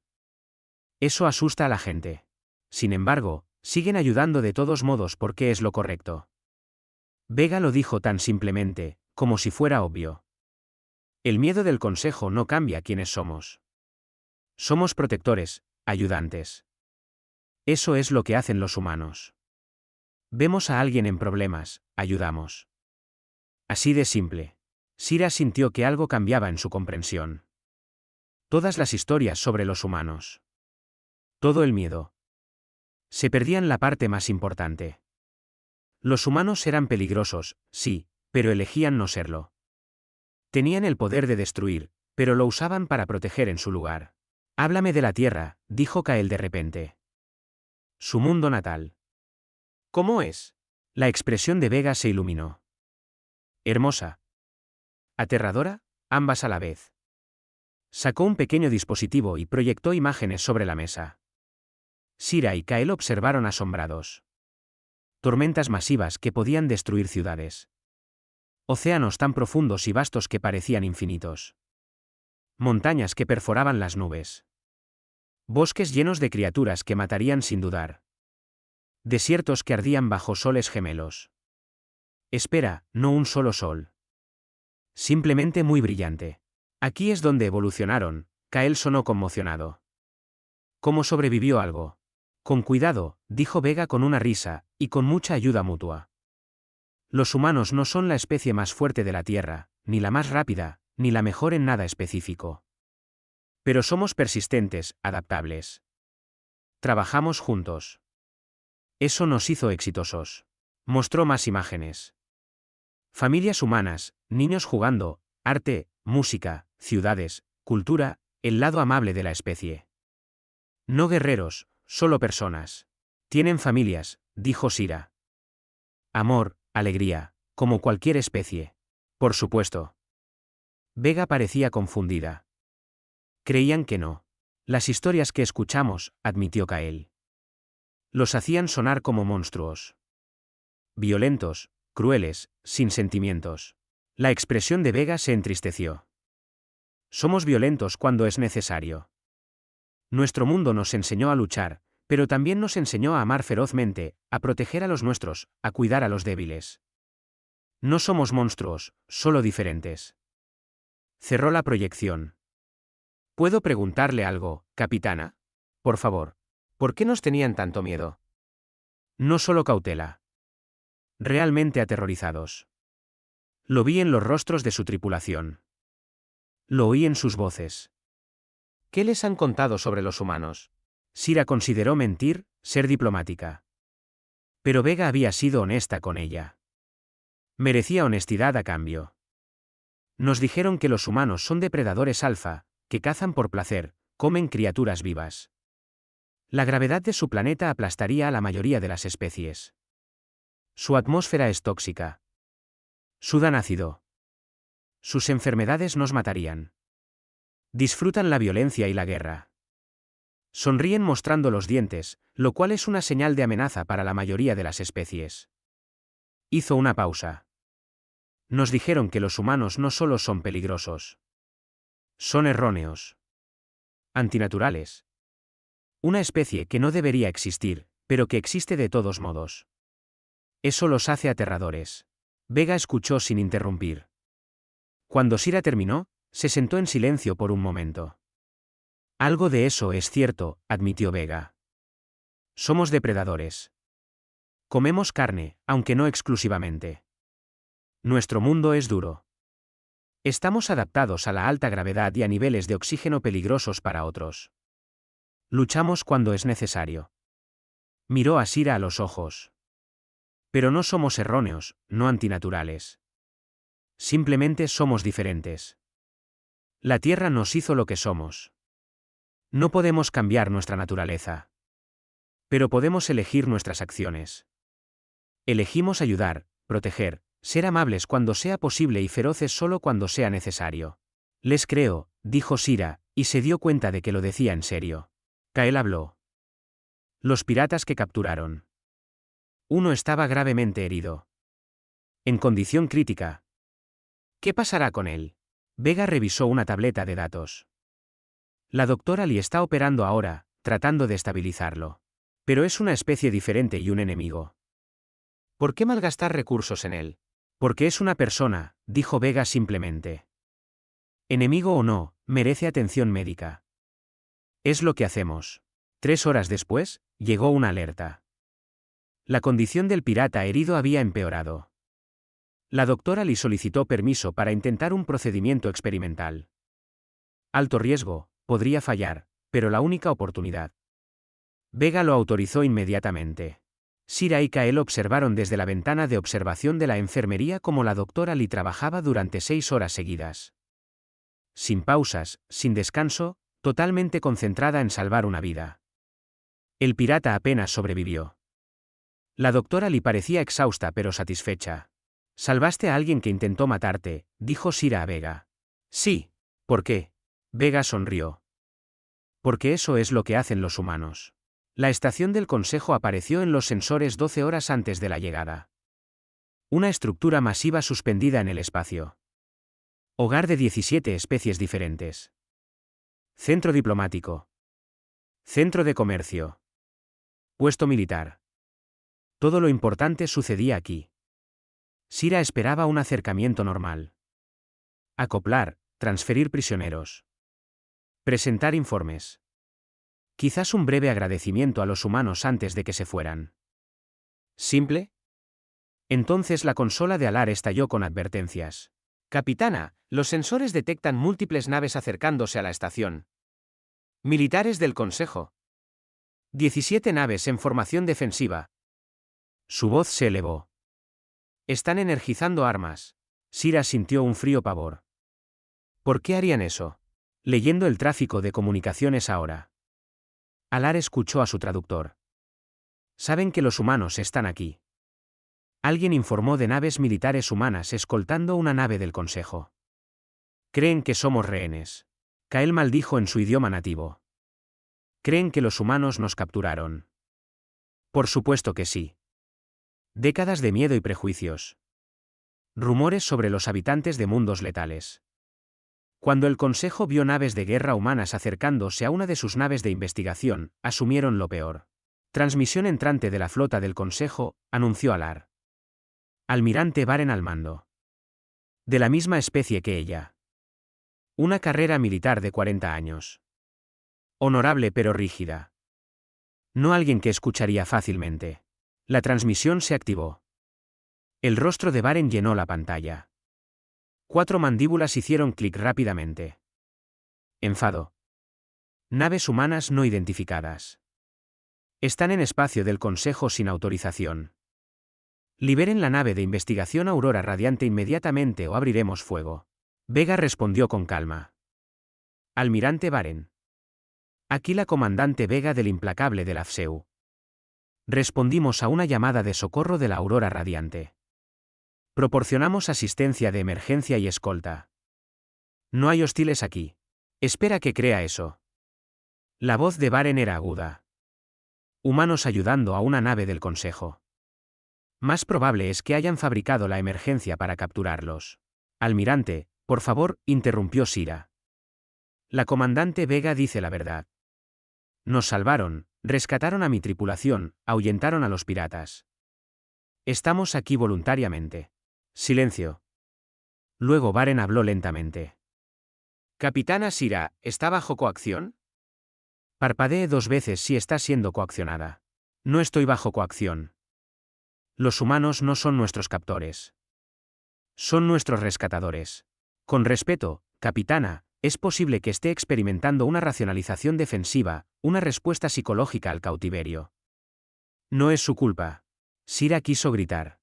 Eso asusta a la gente. Sin embargo, siguen ayudando de todos modos porque es lo correcto. Vega lo dijo tan simplemente, como si fuera obvio. El miedo del consejo no cambia quiénes somos. Somos protectores, ayudantes. Eso es lo que hacen los humanos. Vemos a alguien en problemas, ayudamos. Así de simple. Sira sintió que algo cambiaba en su comprensión. Todas las historias sobre los humanos. Todo el miedo. Se perdían la parte más importante. Los humanos eran peligrosos, sí, pero elegían no serlo. Tenían el poder de destruir, pero lo usaban para proteger en su lugar. Háblame de la Tierra, dijo Kael de repente. Su mundo natal. ¿Cómo es? La expresión de Vega se iluminó. Hermosa. Aterradora, ambas a la vez. Sacó un pequeño dispositivo y proyectó imágenes sobre la mesa. Sira y Kael observaron asombrados. Tormentas masivas que podían destruir ciudades. Océanos tan profundos y vastos que parecían infinitos. Montañas que perforaban las nubes. Bosques llenos de criaturas que matarían sin dudar. Desiertos que ardían bajo soles gemelos. Espera, no un solo sol. Simplemente muy brillante. Aquí es donde evolucionaron, Kael sonó conmocionado. ¿Cómo sobrevivió algo? Con cuidado, dijo Vega con una risa, y con mucha ayuda mutua. Los humanos no son la especie más fuerte de la Tierra, ni la más rápida, ni la mejor en nada específico. Pero somos persistentes, adaptables. Trabajamos juntos. Eso nos hizo exitosos. Mostró más imágenes. Familias humanas, niños jugando, arte, música, ciudades, cultura, el lado amable de la especie. No guerreros, solo personas. Tienen familias, dijo Sira. Amor, alegría, como cualquier especie. Por supuesto. Vega parecía confundida. Creían que no. Las historias que escuchamos, admitió Kael. Los hacían sonar como monstruos. Violentos, crueles, sin sentimientos. La expresión de Vega se entristeció. Somos violentos cuando es necesario. Nuestro mundo nos enseñó a luchar, pero también nos enseñó a amar ferozmente, a proteger a los nuestros, a cuidar a los débiles. No somos monstruos, solo diferentes. Cerró la proyección. ¿Puedo preguntarle algo, capitana? Por favor. ¿Por qué nos tenían tanto miedo? No solo cautela. Realmente aterrorizados. Lo vi en los rostros de su tripulación. Lo oí en sus voces. ¿Qué les han contado sobre los humanos? Sira consideró mentir, ser diplomática. Pero Vega había sido honesta con ella. Merecía honestidad a cambio. Nos dijeron que los humanos son depredadores alfa, que cazan por placer, comen criaturas vivas. La gravedad de su planeta aplastaría a la mayoría de las especies. Su atmósfera es tóxica. Sudan ácido. Sus enfermedades nos matarían. Disfrutan la violencia y la guerra. Sonríen mostrando los dientes, lo cual es una señal de amenaza para la mayoría de las especies. Hizo una pausa. Nos dijeron que los humanos no solo son peligrosos. Son erróneos. Antinaturales. Una especie que no debería existir, pero que existe de todos modos. Eso los hace aterradores. Vega escuchó sin interrumpir. Cuando Sira terminó, se sentó en silencio por un momento. Algo de eso es cierto, admitió Vega. Somos depredadores. Comemos carne, aunque no exclusivamente. Nuestro mundo es duro. Estamos adaptados a la alta gravedad y a niveles de oxígeno peligrosos para otros. Luchamos cuando es necesario. Miró a Sira a los ojos. Pero no somos erróneos, no antinaturales. Simplemente somos diferentes. La Tierra nos hizo lo que somos. No podemos cambiar nuestra naturaleza. Pero podemos elegir nuestras acciones. Elegimos ayudar, proteger, ser amables cuando sea posible y feroces solo cuando sea necesario. Les creo, dijo Sira, y se dio cuenta de que lo decía en serio. Kael habló. Los piratas que capturaron. Uno estaba gravemente herido. En condición crítica. ¿Qué pasará con él? Vega revisó una tableta de datos. La doctora Lee está operando ahora, tratando de estabilizarlo. Pero es una especie diferente y un enemigo. ¿Por qué malgastar recursos en él? Porque es una persona, dijo Vega simplemente. Enemigo o no, merece atención médica. Es lo que hacemos. 3 horas después, llegó una alerta. La condición del pirata herido había empeorado. La doctora Lee solicitó permiso para intentar un procedimiento experimental. Alto riesgo, podría fallar, pero la única oportunidad. Vega lo autorizó inmediatamente. Sira y Kael observaron desde la ventana de observación de la enfermería cómo la doctora Lee trabajaba durante 6 horas seguidas. Sin pausas, sin descanso, totalmente concentrada en salvar una vida. El pirata apenas sobrevivió. La doctora Lee parecía exhausta pero satisfecha. Salvaste a alguien que intentó matarte, dijo Sira a Vega. Sí. ¿Por qué? Vega sonrió. Porque eso es lo que hacen los humanos. La estación del Consejo apareció en los sensores 12 horas antes de la llegada. Una estructura masiva suspendida en el espacio. Hogar de 17 especies diferentes. Centro diplomático. Centro de comercio. Puesto militar. Todo lo importante sucedía aquí. Sira esperaba un acercamiento normal. Acoplar, transferir prisioneros. Presentar informes. Quizás un breve agradecimiento a los humanos antes de que se fueran. ¿Simple? Entonces la consola de Alar estalló con advertencias. Capitana, los sensores detectan múltiples naves acercándose a la estación. Militares del Consejo. 17 naves en formación defensiva. Su voz se elevó. Están energizando armas. Sira sintió un frío pavor. ¿Por qué harían eso? Leyendo el tráfico de comunicaciones ahora. Alar escuchó a su traductor. Saben que los humanos están aquí. Alguien informó de naves militares humanas escoltando una nave del Consejo. Creen que somos rehenes. Kael maldijo en su idioma nativo. Creen que los humanos nos capturaron. Por supuesto que sí. Décadas de miedo y prejuicios. Rumores sobre los habitantes de mundos letales. Cuando el Consejo vio naves de guerra humanas acercándose a una de sus naves de investigación, asumieron lo peor. Transmisión entrante de la flota del Consejo, anunció Alar. Almirante Baren al mando. De la misma especie que ella. Una carrera militar de 40 años. Honorable pero rígida. No alguien que escucharía fácilmente. La transmisión se activó. El rostro de Baren llenó la pantalla. 4 mandíbulas hicieron clic rápidamente. Enfado. Naves humanas no identificadas. Están en espacio del Consejo sin autorización. Liberen la nave de investigación Aurora Radiante inmediatamente o abriremos fuego. Vega respondió con calma. Almirante Baren. Aquí la comandante Vega del implacable del AFSEU. Respondimos a una llamada de socorro de la Aurora Radiante. Proporcionamos asistencia de emergencia y escolta. No hay hostiles aquí. Espera que crea eso. La voz de Baren era aguda. Humanos ayudando a una nave del Consejo. Más probable es que hayan fabricado la emergencia para capturarlos. Almirante, por favor, interrumpió Sira. La comandante Vega dice la verdad. Nos salvaron, rescataron a mi tripulación, ahuyentaron a los piratas. Estamos aquí voluntariamente. Silencio. Luego Baren habló lentamente. Capitana Sira, ¿está bajo coacción? Parpadee 2 veces si está siendo coaccionada. No estoy bajo coacción. Los humanos no son nuestros captores. Son nuestros rescatadores. Con respeto, capitana, es posible que esté experimentando una racionalización defensiva, una respuesta psicológica al cautiverio. No es su culpa. Sira quiso gritar.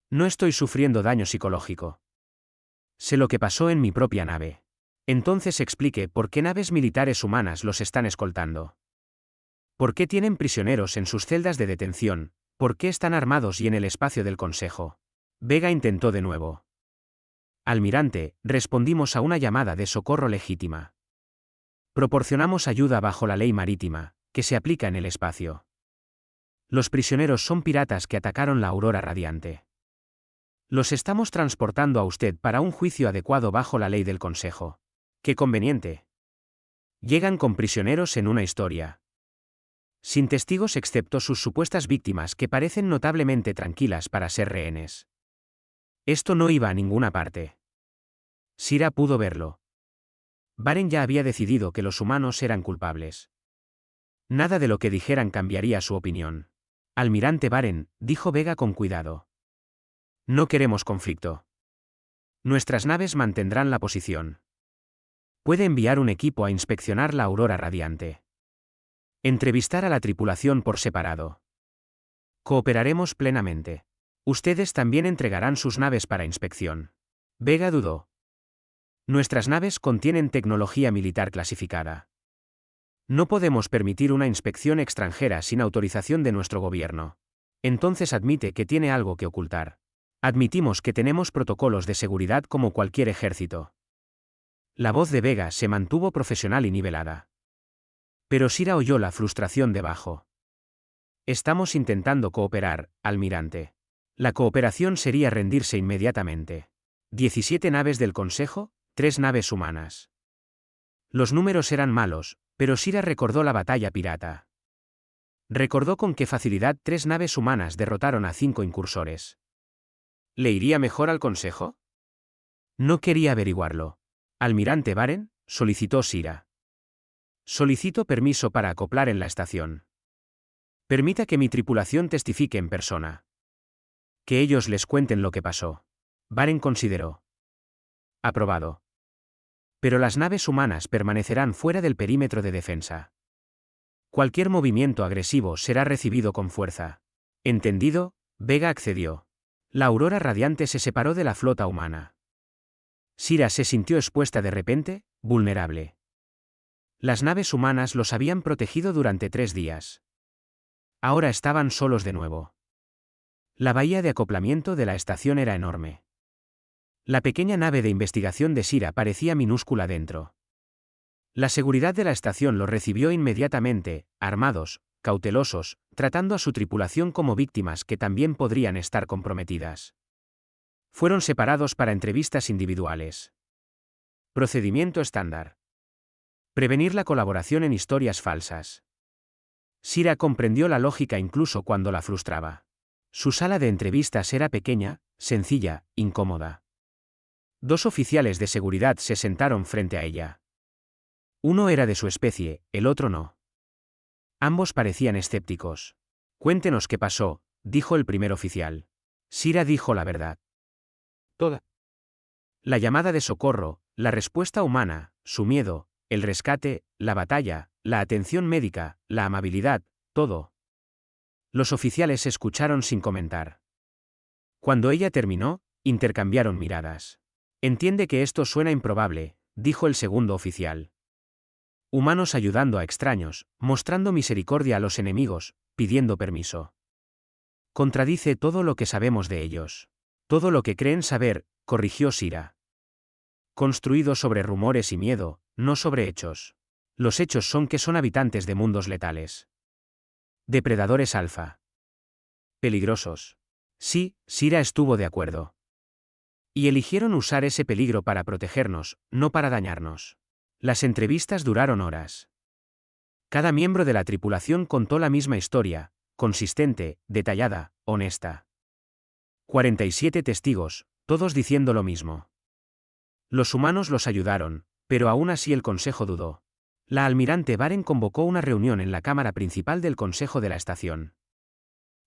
No estoy sufriendo daño psicológico. Sé lo que pasó en mi propia nave. Entonces explique por qué naves militares humanas los están escoltando. ¿Por qué tienen prisioneros en sus celdas de detención? ¿Por qué están armados y en el espacio del Consejo? Vega intentó de nuevo. Almirante, respondimos a una llamada de socorro legítima. Proporcionamos ayuda bajo la ley marítima, que se aplica en el espacio. Los prisioneros son piratas que atacaron la Aurora Radiante. Los estamos transportando a usted para un juicio adecuado bajo la ley del Consejo. ¡Qué conveniente! Llegan con prisioneros en una historia. Sin testigos excepto sus supuestas víctimas que parecen notablemente tranquilas para ser rehenes. Esto no iba a ninguna parte. Sira pudo verlo. Baren ya había decidido que los humanos eran culpables. Nada de lo que dijeran cambiaría su opinión. Almirante Baren, dijo Vega con cuidado. No queremos conflicto. Nuestras naves mantendrán la posición. Puede enviar un equipo a inspeccionar la Aurora Radiante. Entrevistar a la tripulación por separado. Cooperaremos plenamente. Ustedes también entregarán sus naves para inspección. Vega dudó. Nuestras naves contienen tecnología militar clasificada. No podemos permitir una inspección extranjera sin autorización de nuestro gobierno. Entonces admite que tiene algo que ocultar. Admitimos que tenemos protocolos de seguridad como cualquier ejército. La voz de Vega se mantuvo profesional y nivelada. Pero Sira oyó la frustración debajo. Estamos intentando cooperar, almirante. La cooperación sería rendirse inmediatamente. 17 naves del Consejo, 3 naves humanas. Los números eran malos, pero Sira recordó la batalla pirata. Recordó con qué facilidad 3 naves humanas derrotaron a 5 incursores. ¿Le iría mejor al Consejo? No quería averiguarlo. Almirante Baren, solicitó Sira. Solicito permiso para acoplar en la estación. Permita que mi tripulación testifique en persona. Que ellos les cuenten lo que pasó. Baren consideró. Aprobado. Pero las naves humanas permanecerán fuera del perímetro de defensa. Cualquier movimiento agresivo será recibido con fuerza. ¿Entendido? Vega accedió. La Aurora Radiante se separó de la flota humana. Sira se sintió expuesta de repente, vulnerable. Las naves humanas los habían protegido durante 3 días. Ahora estaban solos de nuevo. La bahía de acoplamiento de la estación era enorme. La pequeña nave de investigación de Sira parecía minúscula dentro. La seguridad de la estación los recibió inmediatamente, armados, cautelosos, tratando a su tripulación como víctimas que también podrían estar comprometidas. Fueron separados para entrevistas individuales. Procedimiento estándar. Prevenir la colaboración en historias falsas. Sira comprendió la lógica incluso cuando la frustraba. Su sala de entrevistas era pequeña, sencilla, incómoda. 2 oficiales de seguridad se sentaron frente a ella. Uno era de su especie, el otro no. Ambos parecían escépticos. Cuéntenos qué pasó, dijo el primer oficial. Sira dijo la verdad. Toda. La llamada de socorro, la respuesta humana, su miedo, el rescate, la batalla, la atención médica, la amabilidad, todo. Los oficiales escucharon sin comentar. Cuando ella terminó, intercambiaron miradas. Entiende que esto suena improbable, dijo el segundo oficial. Humanos ayudando a extraños, mostrando misericordia a los enemigos, pidiendo permiso. Contradice todo lo que sabemos de ellos. Todo lo que creen saber, corrigió Sira. Construido sobre rumores y miedo, no sobre hechos. Los hechos son que son habitantes de mundos letales. Depredadores alfa. Peligrosos. Sí, Sira estuvo de acuerdo. Y eligieron usar ese peligro para protegernos, no para dañarnos. Las entrevistas duraron horas. Cada miembro de la tripulación contó la misma historia, consistente, detallada, honesta. 47 testigos, todos diciendo lo mismo. Los humanos los ayudaron, pero aún así el consejo dudó. La almirante Baren convocó una reunión en la cámara principal del consejo de la estación.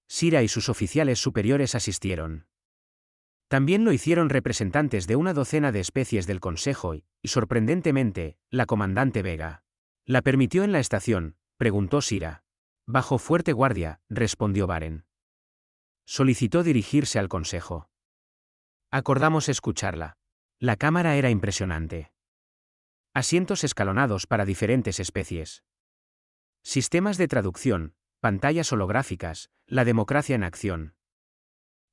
Sira y sus oficiales superiores asistieron. También lo hicieron representantes de una docena de especies del consejo y, sorprendentemente, la comandante Vega. ¿La permitió en la estación?, preguntó Sira. Bajo fuerte guardia, respondió Baren. Solicitó dirigirse al consejo. Acordamos escucharla. La cámara era impresionante. Asientos escalonados para diferentes especies. Sistemas de traducción, pantallas holográficas, la democracia en acción.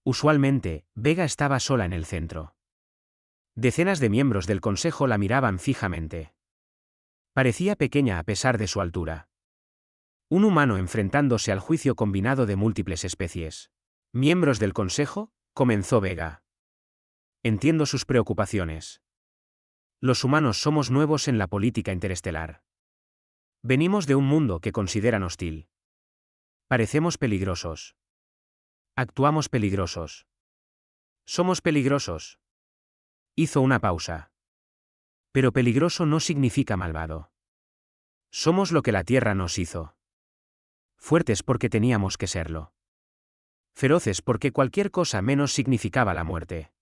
Usualmente, Vega estaba sola en el centro. Decenas de miembros del consejo la miraban fijamente. Parecía pequeña a pesar de su altura. Un humano enfrentándose al juicio combinado de múltiples especies. Miembros del consejo, comenzó Vega. Entiendo sus preocupaciones. Los humanos somos nuevos en la política interestelar. Venimos de un mundo que consideran hostil. Parecemos peligrosos. Actuamos peligrosos. Somos peligrosos. Hizo una pausa. Pero peligroso no significa malvado. Somos lo que la Tierra nos hizo. Fuertes porque teníamos que serlo. Feroces porque cualquier cosa menos significaba la muerte.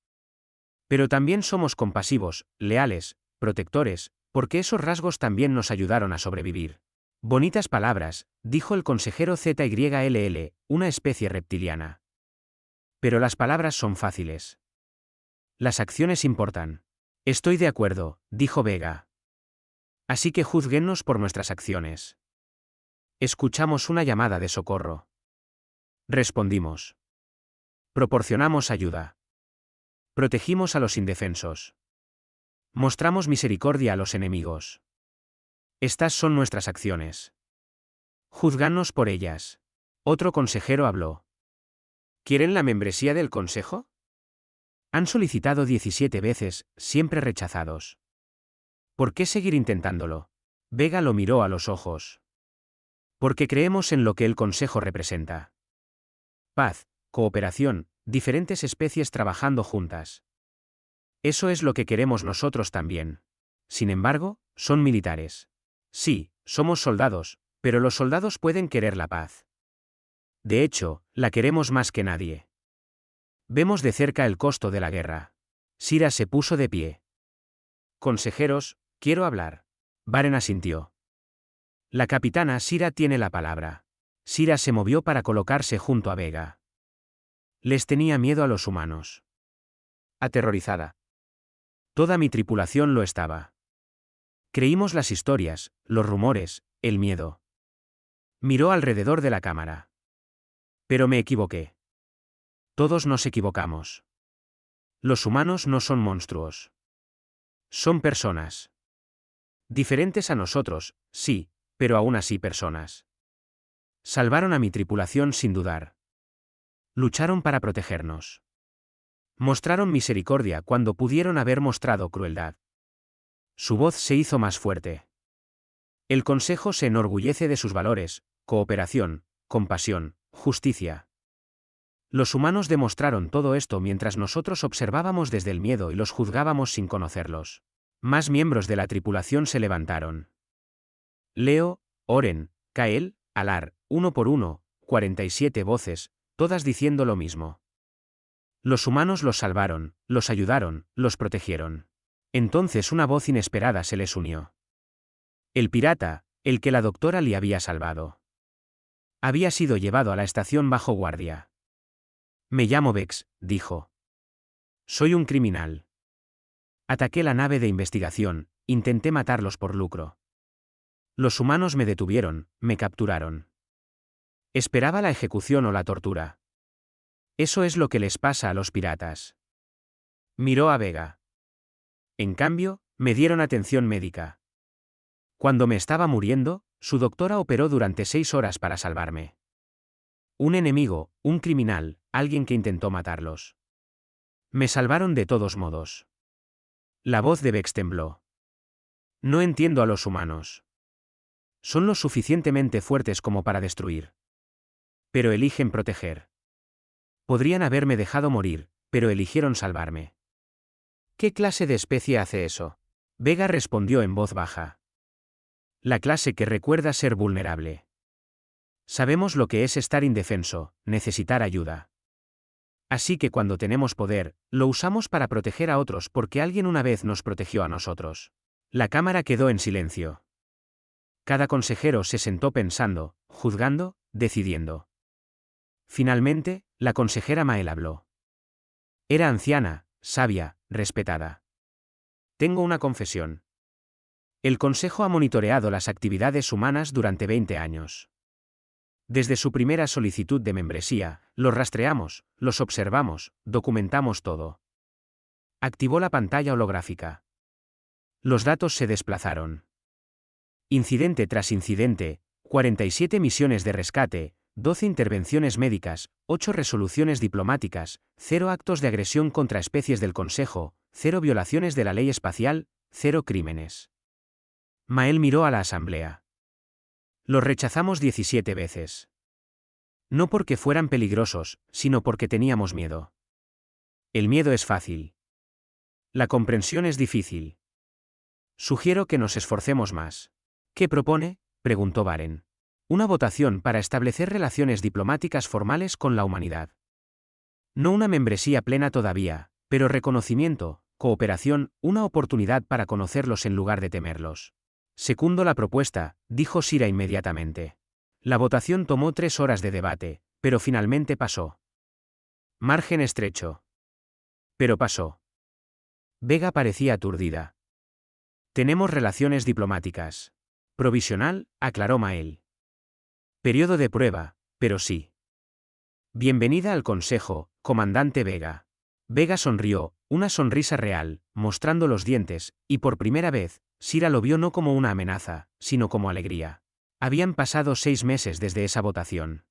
Pero también somos compasivos, leales, protectores, porque esos rasgos también nos ayudaron a sobrevivir. Bonitas palabras, dijo el consejero ZYLL, una especie reptiliana. Pero las palabras son fáciles. Las acciones importan. Estoy de acuerdo, dijo Vega. Así que juzguennos por nuestras acciones. Escuchamos una llamada de socorro. Respondimos. Proporcionamos ayuda. Protegimos a los indefensos. Mostramos misericordia a los enemigos. Estas son nuestras acciones. Juzgadnos por ellas. Otro consejero habló. ¿Quieren la membresía del consejo? Han solicitado 17 veces, siempre rechazados. ¿Por qué seguir intentándolo? Vega lo miró a los ojos. Porque creemos en lo que el consejo representa. Paz, cooperación, diferentes especies trabajando juntas. Eso es lo que queremos nosotros también. Sin embargo, son militares. Sí, somos soldados, pero los soldados pueden querer la paz. De hecho, la queremos más que nadie. Vemos de cerca el costo de la guerra. Sira se puso de pie. Consejeros, quiero hablar. Baren asintió. La capitana Sira tiene la palabra. Sira se movió para colocarse junto a Vega. Les tenía miedo a los humanos. Aterrorizada. Toda mi tripulación lo estaba. Creímos las historias, los rumores, el miedo. Miró alrededor de la cámara. Pero me equivoqué. Todos nos equivocamos. Los humanos no son monstruos. Son personas. Diferentes a nosotros, sí, pero aún así personas. Salvaron a mi tripulación sin dudar. Lucharon para protegernos. Mostraron misericordia cuando pudieron haber mostrado crueldad. Su voz se hizo más fuerte. El Consejo se enorgullece de sus valores, cooperación, compasión, justicia. Los humanos demostraron todo esto mientras nosotros observábamos desde el miedo y los juzgábamos sin conocerlos. Más miembros de la tripulación se levantaron. Leo, Oren, Kael, Alar, uno por uno, 47 voces, todas diciendo lo mismo. Los humanos los salvaron, los ayudaron, los protegieron. Entonces una voz inesperada se les unió. El pirata, el que la doctora le había salvado. Había sido llevado a la estación bajo guardia. Me llamo Vex, dijo. Soy un criminal. Ataqué la nave de investigación, intenté matarlos por lucro. Los humanos me detuvieron, me capturaron. Esperaba la ejecución o la tortura. Eso es lo que les pasa a los piratas. Miró a Vega. En cambio, me dieron atención médica. Cuando me estaba muriendo, su doctora operó durante 6 horas para salvarme. Un enemigo, un criminal, alguien que intentó matarlos. Me salvaron de todos modos. La voz de Vex tembló. No entiendo a los humanos. Son lo suficientemente fuertes como para destruir. Pero eligen proteger. Podrían haberme dejado morir, pero eligieron salvarme. ¿Qué clase de especie hace eso? Vega respondió en voz baja. La clase que recuerda ser vulnerable. Sabemos lo que es estar indefenso, necesitar ayuda. Así que cuando tenemos poder, lo usamos para proteger a otros porque alguien una vez nos protegió a nosotros. La cámara quedó en silencio. Cada consejero se sentó pensando, juzgando, decidiendo. Finalmente, la consejera Mael habló. Era anciana, sabia, respetada. Tengo una confesión. El Consejo ha monitoreado las actividades humanas durante 20 años. Desde su primera solicitud de membresía, los rastreamos, los observamos, documentamos todo. Activó la pantalla holográfica. Los datos se desplazaron. Incidente tras incidente, 47 misiones de rescate, 12 intervenciones médicas, 8 resoluciones diplomáticas, 0 actos de agresión contra especies del Consejo, 0 violaciones de la ley espacial, 0 crímenes. Mael miró a la asamblea. Los rechazamos 17 veces. No porque fueran peligrosos, sino porque teníamos miedo. El miedo es fácil. La comprensión es difícil. Sugiero que nos esforcemos más. ¿Qué propone?, preguntó Baren. Una votación para establecer relaciones diplomáticas formales con la humanidad. No una membresía plena todavía, pero reconocimiento, cooperación, una oportunidad para conocerlos en lugar de temerlos. Secundo la propuesta, dijo Sira inmediatamente. La votación tomó 3 horas de debate, pero finalmente pasó. Margen estrecho. Pero pasó. Vega parecía aturdida. Tenemos relaciones diplomáticas. Provisional, aclaró Mael. Periodo de prueba, pero sí. Bienvenida al Consejo, comandante Vega. Vega sonrió, una sonrisa real, mostrando los dientes, y por primera vez, Sira lo vio no como una amenaza, sino como alegría. Habían pasado 6 meses desde esa votación.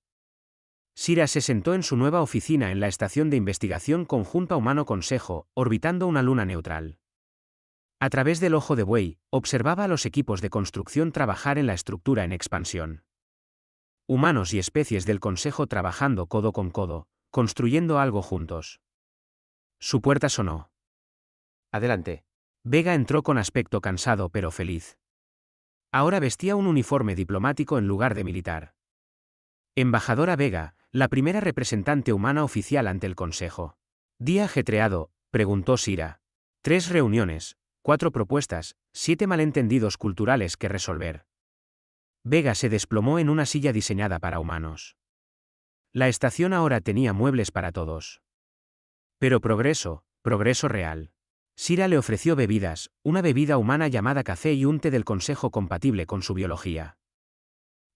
Sira se sentó en su nueva oficina en la Estación de Investigación Conjunta Humano Consejo, orbitando una luna neutral. A través del ojo de buey, observaba a los equipos de construcción trabajar en la estructura en expansión. Humanos y especies del Consejo trabajando codo con codo, construyendo algo juntos. Su puerta sonó. Adelante. Vega entró con aspecto cansado pero feliz. Ahora vestía un uniforme diplomático en lugar de militar. Embajadora Vega, la primera representante humana oficial ante el Consejo. Día ajetreado, preguntó Sira. 3 reuniones, 4 propuestas, 7 malentendidos culturales que resolver. Vega se desplomó en una silla diseñada para humanos. La estación ahora tenía muebles para todos. Pero progreso, progreso real. Sira le ofreció bebidas, una bebida humana llamada café y un té del Consejo compatible con su biología.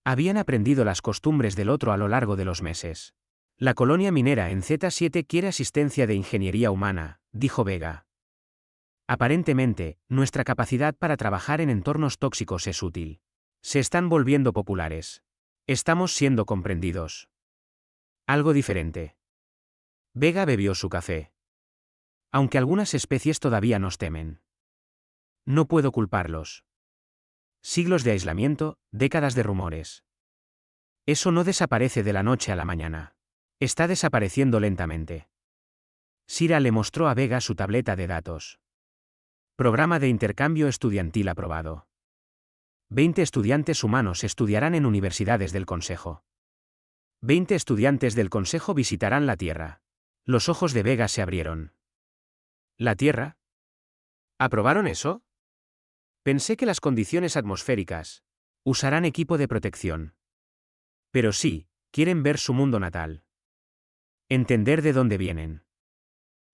Habían aprendido las costumbres del otro a lo largo de los meses. La colonia minera en Z7 quiere asistencia de ingeniería humana, dijo Vega. Aparentemente, nuestra capacidad para trabajar en entornos tóxicos es útil. Se están volviendo populares. Estamos siendo comprendidos. Algo diferente. Vega bebió su café. Aunque algunas especies todavía nos temen. No puedo culparlos. Siglos de aislamiento, décadas de rumores. Eso no desaparece de la noche a la mañana. Está desapareciendo lentamente. Sira le mostró a Vega su tableta de datos. Programa de intercambio estudiantil aprobado. 20 estudiantes humanos estudiarán en universidades del Consejo. 20 estudiantes del Consejo visitarán la Tierra. Los ojos de Vega se abrieron. ¿La Tierra? ¿Aprobaron eso? Pensé que las condiciones atmosféricas usarán equipo de protección. Pero sí, quieren ver su mundo natal. Entender de dónde vienen.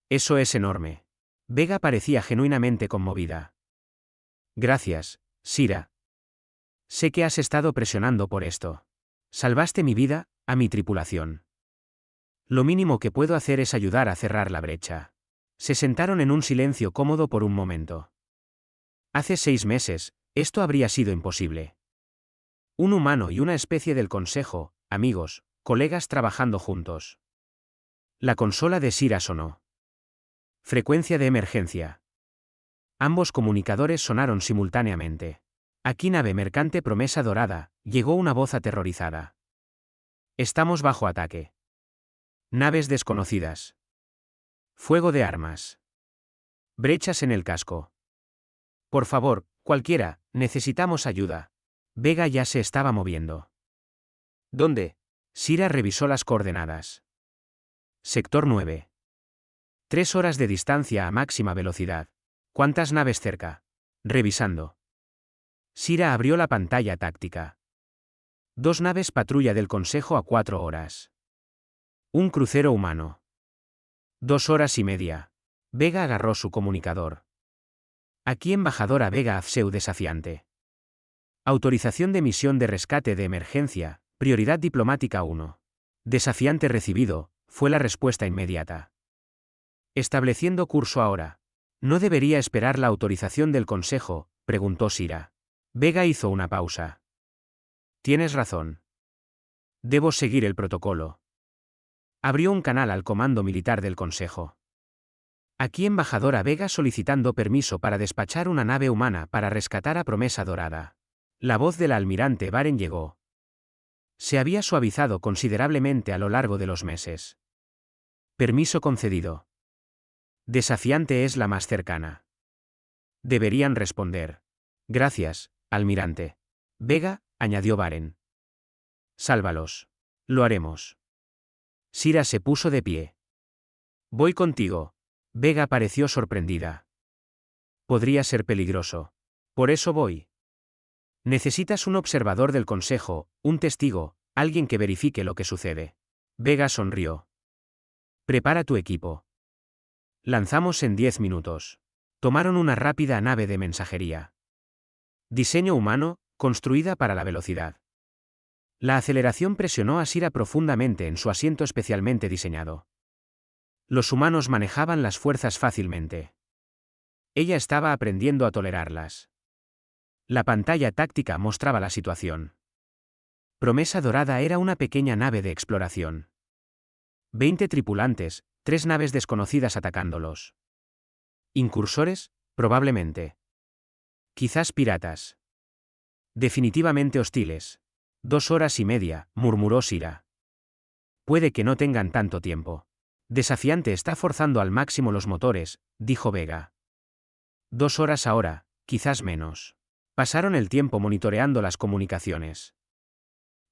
Eso es enorme. Vega parecía genuinamente conmovida. Gracias, Sira. Sé que has estado presionando por esto. Salvaste mi vida, a mi tripulación. Lo mínimo que puedo hacer es ayudar a cerrar la brecha. Se sentaron en un silencio cómodo por un momento. Hace 6 meses, esto habría sido imposible. Un humano y una especie del Consejo, amigos, colegas trabajando juntos. La consola de Sira sonó. Frecuencia de emergencia. Ambos comunicadores sonaron simultáneamente. Aquí nave mercante Promesa Dorada, llegó una voz aterrorizada. Estamos bajo ataque. Naves desconocidas. Fuego de armas. Brechas en el casco. Por favor, cualquiera, necesitamos ayuda. Vega ya se estaba moviendo. ¿Dónde? Sira revisó las coordenadas. Sector 9. 3 horas de distancia a máxima velocidad. ¿Cuántas naves cerca? Revisando. Sira abrió la pantalla táctica. 2 naves patrulla del Consejo a 4 horas. Un crucero humano. 2 horas y media. Vega agarró su comunicador. Aquí embajadora Vega Afseu desafiante. Autorización de misión de rescate de emergencia, prioridad diplomática 1. Desafiante recibido, fue la respuesta inmediata. Estableciendo curso ahora. ¿No debería esperar la autorización del Consejo?, preguntó Sira. Vega hizo una pausa. Tienes razón. Debo seguir el protocolo. Abrió un canal al comando militar del Consejo. Aquí embajadora Vega solicitando permiso para despachar una nave humana para rescatar a Promesa Dorada. La voz del almirante Baren llegó. Se había suavizado considerablemente a lo largo de los meses. Permiso concedido. Desafiante es la más cercana. Deberían responder. Gracias, almirante. Vega, añadió Baren. Sálvalos. Lo haremos. Sira se puso de pie. Voy contigo. Vega pareció sorprendida. Podría ser peligroso. Por eso voy. Necesitas un observador del Consejo, un testigo, alguien que verifique lo que sucede. Vega sonrió. Prepara tu equipo. Lanzamos en 10 minutos. Tomaron una rápida nave de mensajería. Diseño humano, construida para la velocidad. La aceleración presionó a Sira profundamente en su asiento especialmente diseñado. Los humanos manejaban las fuerzas fácilmente. Ella estaba aprendiendo a tolerarlas. La pantalla táctica mostraba la situación. Promesa Dorada era una pequeña nave de exploración. 20 tripulantes, 3 naves desconocidas atacándolos. ¿Incursores? Probablemente. Quizás piratas. Definitivamente hostiles. 2 horas y media, murmuró Sira. Puede que no tengan tanto tiempo. Desafiante está forzando al máximo los motores, dijo Vega. 2 horas ahora, quizás menos. Pasaron el tiempo monitoreando las comunicaciones.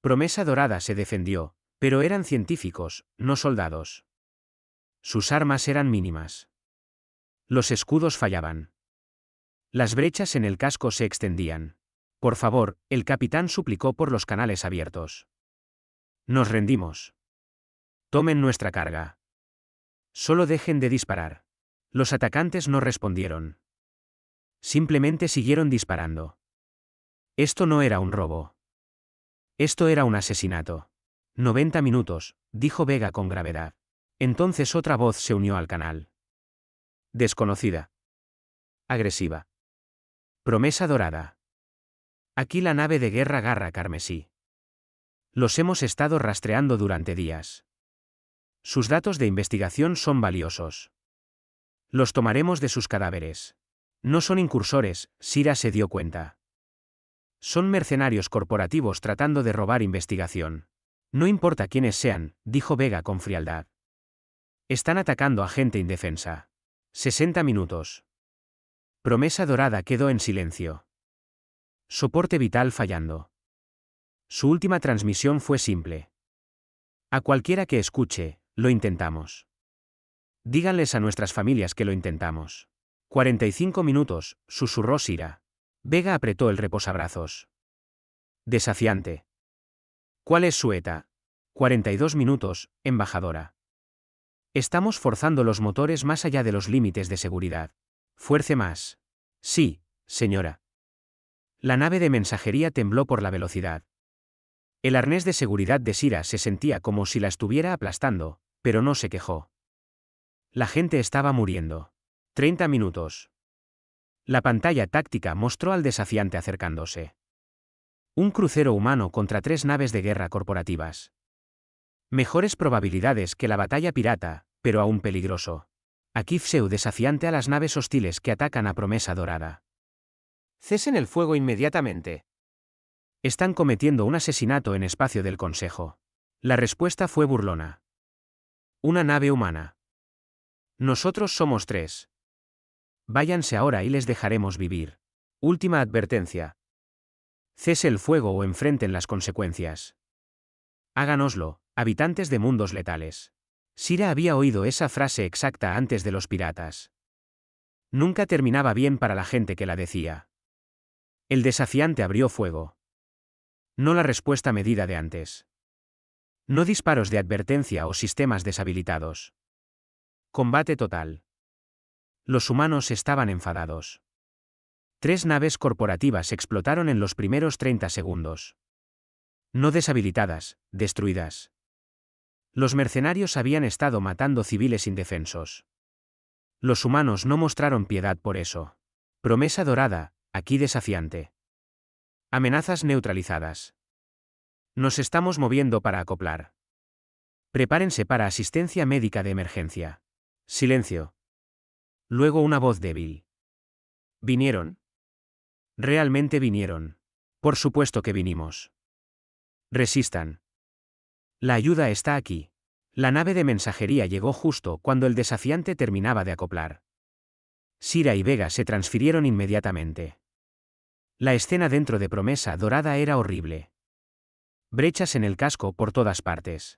Promesa Dorada se defendió, pero eran científicos, no soldados. Sus armas eran mínimas. Los escudos fallaban. Las brechas en el casco se extendían. Por favor, el capitán suplicó por los canales abiertos. Nos rendimos. Tomen nuestra carga. Solo dejen de disparar. Los atacantes no respondieron. Simplemente siguieron disparando. Esto no era un robo. Esto era un asesinato. 90 minutos, dijo Vega con gravedad. Entonces otra voz se unió al canal. Desconocida. Agresiva. Promesa Dorada. Aquí la nave de guerra Garra Carmesí. Los hemos estado rastreando durante días. Sus datos de investigación son valiosos. Los tomaremos de sus cadáveres. No son incursores, Sira se dio cuenta. Son mercenarios corporativos tratando de robar investigación. No importa quiénes sean, dijo Vega con frialdad. Están atacando a gente indefensa. 60 minutos. Promesa Dorada quedó en silencio. Soporte vital fallando. Su última transmisión fue simple. A cualquiera que escuche, lo intentamos. Díganles a nuestras familias que lo intentamos. 45 minutos, susurró Sira. Vega apretó el reposabrazos. Desafiante. ¿Cuál es su ETA? 42 minutos, embajadora. Estamos forzando los motores más allá de los límites de seguridad. Fuerce más. Sí, señora. La nave de mensajería tembló por la velocidad. El arnés de seguridad de Sira se sentía como si la estuviera aplastando, pero no se quejó. La gente estaba muriendo. 30 minutos. La pantalla táctica mostró al desafiante acercándose. Un crucero humano contra 3 naves de guerra corporativas. Mejores probabilidades que la batalla pirata, pero aún peligroso. Aquí Afseu desafiante a las naves hostiles que atacan a Promesa Dorada. Cesen el fuego inmediatamente. Están cometiendo un asesinato en espacio del Consejo. La respuesta fue burlona. Una nave humana. Nosotros somos 3. Váyanse ahora y les dejaremos vivir. Última advertencia. Cese el fuego o enfrenten las consecuencias. Háganoslo, habitantes de mundos letales. Sira había oído esa frase exacta antes de los piratas. Nunca terminaba bien para la gente que la decía. El desafiante abrió fuego. No la respuesta medida de antes. No disparos de advertencia o sistemas deshabilitados. Combate total. Los humanos estaban enfadados. 3 naves corporativas explotaron en los primeros 30 segundos. No deshabilitadas, destruidas. Los mercenarios habían estado matando civiles indefensos. Los humanos no mostraron piedad por eso. Promesa dorada, aquí desafiante. Amenazas neutralizadas. Nos estamos moviendo para acoplar. Prepárense para asistencia médica de emergencia. Silencio. Luego una voz débil. ¿Vinieron? Realmente vinieron. Por supuesto que vinimos. Resistan. La ayuda está aquí. La nave de mensajería llegó justo cuando el desafiante terminaba de acoplar. Sira y Vega se transfirieron inmediatamente. La escena dentro de Promesa Dorada era horrible. Brechas en el casco por todas partes.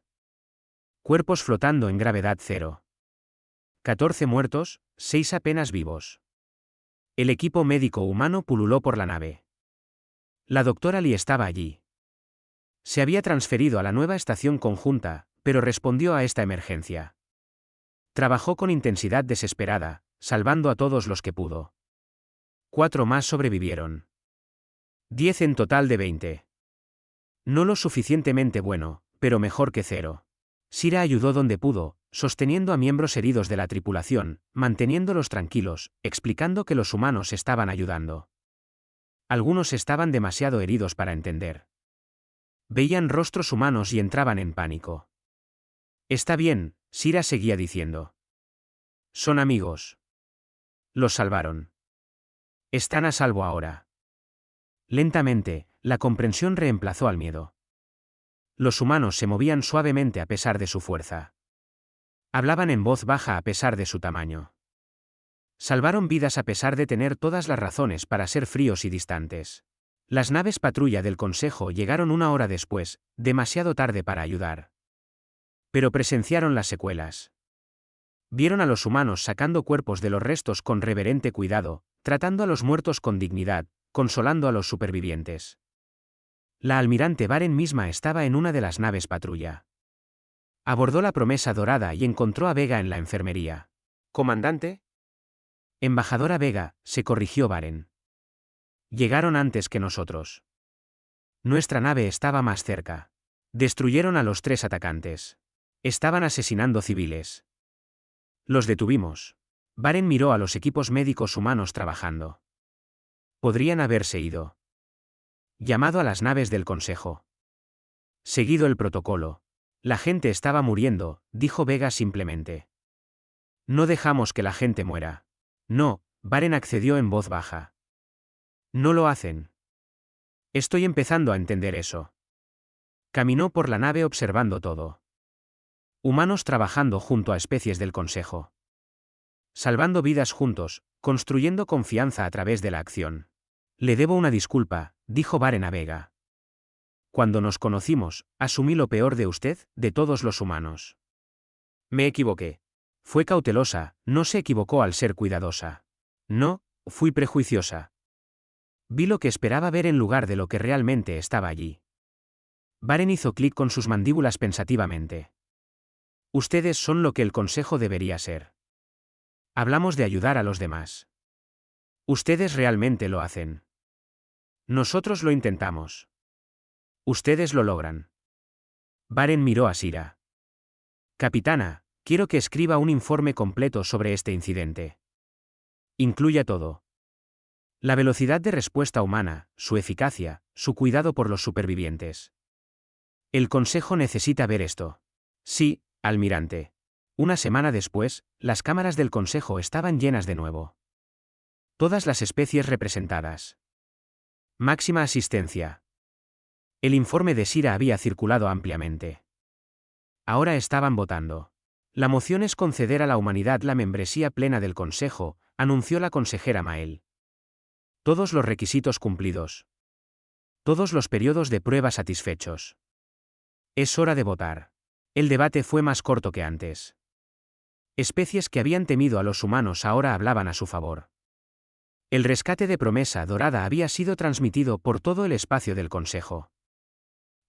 Cuerpos flotando en gravedad cero. 14 muertos, 6 apenas vivos. El equipo médico humano pululó por la nave. La doctora Lee estaba allí. Se había transferido a la nueva estación conjunta, pero respondió a esta emergencia. Trabajó con intensidad desesperada, salvando a todos los que pudo. 4 más sobrevivieron. 10 en total de 20. No lo suficientemente bueno, pero mejor que 0. Sira ayudó donde pudo, sosteniendo a miembros heridos de la tripulación, manteniéndolos tranquilos, explicando que los humanos estaban ayudando. Algunos estaban demasiado heridos para entender. Veían rostros humanos y entraban en pánico. Está bien, Sira seguía diciendo. Son amigos. Los salvaron. Están a salvo ahora. Lentamente, la comprensión reemplazó al miedo. Los humanos se movían suavemente a pesar de su fuerza. Hablaban en voz baja a pesar de su tamaño. Salvaron vidas a pesar de tener todas las razones para ser fríos y distantes. Las naves patrulla del Consejo llegaron 1 hora después, demasiado tarde para ayudar. Pero presenciaron las secuelas. Vieron a los humanos sacando cuerpos de los restos con reverente cuidado, tratando a los muertos con dignidad, consolando a los supervivientes. La almirante Baren misma estaba en una de las naves patrulla. Abordó la Promesa Dorada y encontró a Vega en la enfermería. ¿Comandante? Embajadora Vega, se corrigió Baren. Llegaron antes que nosotros. Nuestra nave estaba más cerca. Destruyeron a los 3 atacantes. Estaban asesinando civiles. Los detuvimos. Baren miró a los equipos médicos humanos trabajando. Podrían haberse ido. Llamado a las naves del Consejo. Seguido el protocolo. La gente estaba muriendo, dijo Vega simplemente. No dejamos que la gente muera. No, Baren accedió en voz baja. No lo hacen. Estoy empezando a entender eso. Caminó por la nave observando todo. Humanos trabajando junto a especies del Consejo. Salvando vidas juntos, construyendo confianza a través de la acción. Le debo una disculpa, dijo Baren a Vega. Cuando nos conocimos, asumí lo peor de usted, de todos los humanos. Me equivoqué. Fue cautelosa, no se equivocó al ser cuidadosa. No, fui prejuiciosa. Vi lo que esperaba ver en lugar de lo que realmente estaba allí. Baren hizo clic con sus mandíbulas pensativamente. Ustedes son lo que el Consejo debería ser. Hablamos de ayudar a los demás. Ustedes realmente lo hacen. Nosotros lo intentamos. Ustedes lo logran. Baren miró a Sira. Capitana, quiero que escriba un informe completo sobre este incidente. Incluya todo. La velocidad de respuesta humana, su eficacia, su cuidado por los supervivientes. El Consejo necesita ver esto. Sí, almirante. Una semana después, las cámaras del Consejo estaban llenas de nuevo. Todas las especies representadas. Máxima asistencia. El informe de Sira había circulado ampliamente. Ahora estaban votando. La moción es conceder a la humanidad la membresía plena del Consejo, anunció la consejera Mael. Todos los requisitos cumplidos. Todos los periodos de prueba satisfechos. Es hora de votar. El debate fue más corto que antes. Especies que habían temido a los humanos ahora hablaban a su favor. El rescate de Promesa Dorada había sido transmitido por todo el espacio del Consejo.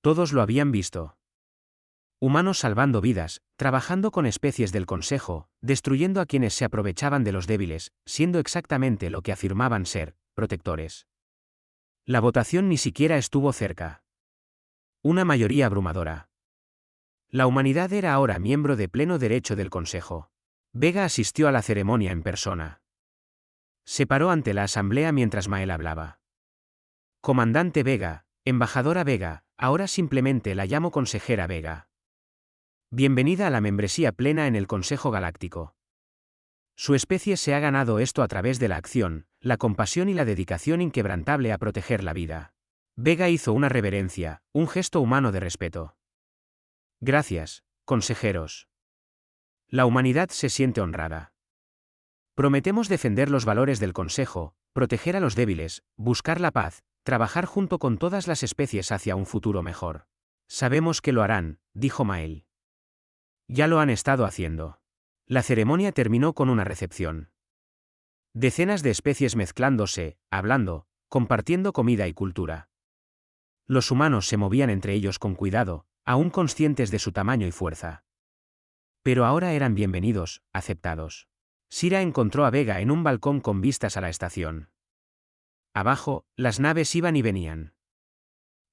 Todos lo habían visto. Humanos salvando vidas, trabajando con especies del Consejo, destruyendo a quienes se aprovechaban de los débiles, siendo exactamente lo que afirmaban ser, protectores. La votación ni siquiera estuvo cerca. Una mayoría abrumadora. La humanidad era ahora miembro de pleno derecho del Consejo. Vega asistió a la ceremonia en persona. Se paró ante la asamblea mientras Mael hablaba. Comandante Vega, embajadora Vega, ahora simplemente la llamo consejera Vega. Bienvenida a la membresía plena en el Consejo Galáctico. Su especie se ha ganado esto a través de la acción, la compasión y la dedicación inquebrantable a proteger la vida. Vega hizo una reverencia, un gesto humano de respeto. Gracias, consejeros. La humanidad se siente honrada. Prometemos defender los valores del Consejo, proteger a los débiles, buscar la paz, trabajar junto con todas las especies hacia un futuro mejor. Sabemos que lo harán, dijo Mael. Ya lo han estado haciendo. La ceremonia terminó con una recepción. Decenas de especies mezclándose, hablando, compartiendo comida y cultura. Los humanos se movían entre ellos con cuidado, aún conscientes de su tamaño y fuerza. Pero ahora eran bienvenidos, aceptados. Sira encontró a Vega en un balcón con vistas a la estación. Abajo, las naves iban y venían.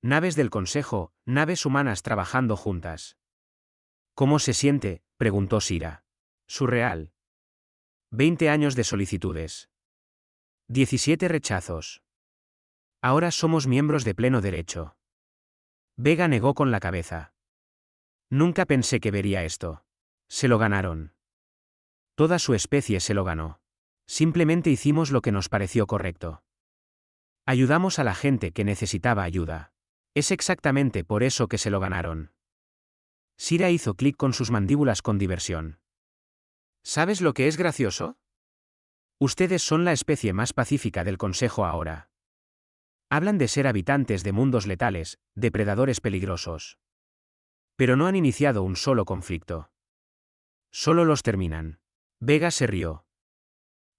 Naves del Consejo, naves humanas trabajando juntas. ¿Cómo se siente?, preguntó Sira. Surreal. 20 años de solicitudes. 17 rechazos. Ahora somos miembros de pleno derecho. Vega negó con la cabeza. Nunca pensé que vería esto. Se lo ganaron. Toda su especie se lo ganó. Simplemente hicimos lo que nos pareció correcto. Ayudamos a la gente que necesitaba ayuda. Es exactamente por eso que se lo ganaron. Sira hizo clic con sus mandíbulas con diversión. ¿Sabes lo que es gracioso? Ustedes son la especie más pacífica del Consejo ahora. Hablan de ser habitantes de mundos letales, depredadores peligrosos. Pero no han iniciado un solo conflicto. Solo los terminan. Vega se rió.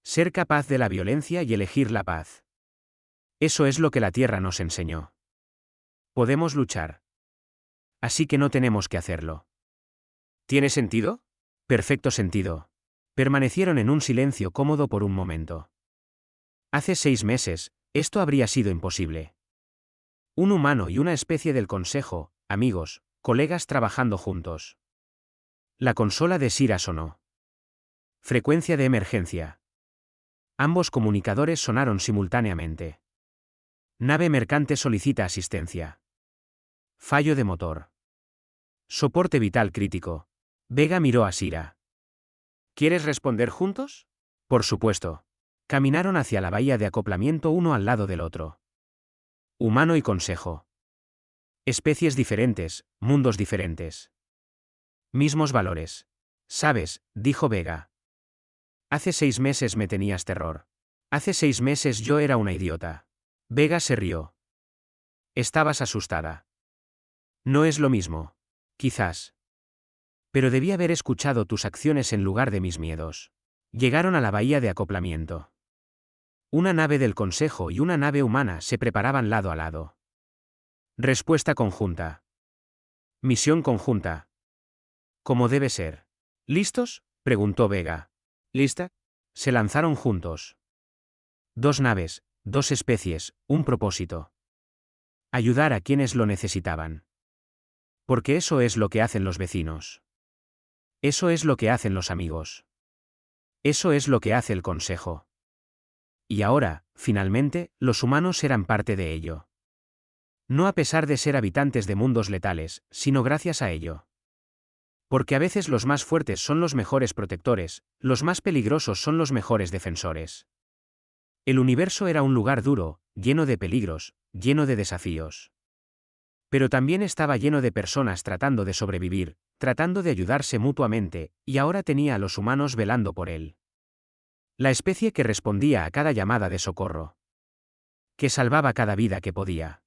Ser capaz de la violencia y elegir la paz. Eso es lo que la Tierra nos enseñó. Podemos luchar. Así que no tenemos que hacerlo. ¿Tiene sentido? Perfecto sentido. Permanecieron en un silencio cómodo por un momento. Hace 6 meses, esto habría sido imposible. Un humano y una especie del Consejo, amigos, colegas trabajando juntos. La consola de Sira sonó. Frecuencia de emergencia. Ambos comunicadores sonaron simultáneamente. Nave mercante solicita asistencia. Fallo de motor. Soporte vital crítico. Vega miró a Sira. ¿Quieres responder juntos? Por supuesto. Caminaron hacia la bahía de acoplamiento uno al lado del otro. Humano y Consejo. Especies diferentes, mundos diferentes. Mismos valores. Sabes, dijo Vega. Hace 6 meses me tenías terror. Hace 6 meses yo era una idiota. Vega se rió. Estabas asustada. No es lo mismo. Quizás. Pero debí haber escuchado tus acciones en lugar de mis miedos. Llegaron a la bahía de acoplamiento. Una nave del Consejo y una nave humana se preparaban lado a lado. Respuesta conjunta. Misión conjunta. Como debe ser. ¿Listos?, preguntó Vega. ¿Lista? Se lanzaron juntos. 2 naves, 2 especies, un propósito. Ayudar a quienes lo necesitaban. Porque eso es lo que hacen los vecinos. Eso es lo que hacen los amigos. Eso es lo que hace el Consejo. Y ahora, finalmente, los humanos eran parte de ello. No a pesar de ser habitantes de mundos letales, sino gracias a ello. Porque a veces los más fuertes son los mejores protectores, los más peligrosos son los mejores defensores. El universo era un lugar duro, lleno de peligros, lleno de desafíos. Pero también estaba lleno de personas tratando de sobrevivir, tratando de ayudarse mutuamente, y ahora tenía a los humanos velando por él. La especie que respondía a cada llamada de socorro. Que salvaba cada vida que podía.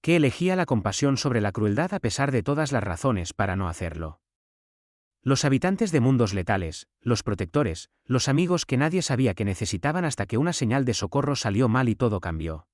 Que elegía la compasión sobre la crueldad a pesar de todas las razones para no hacerlo. Los habitantes de mundos letales, los protectores, los amigos que nadie sabía que necesitaban hasta que una señal de socorro salió mal y todo cambió.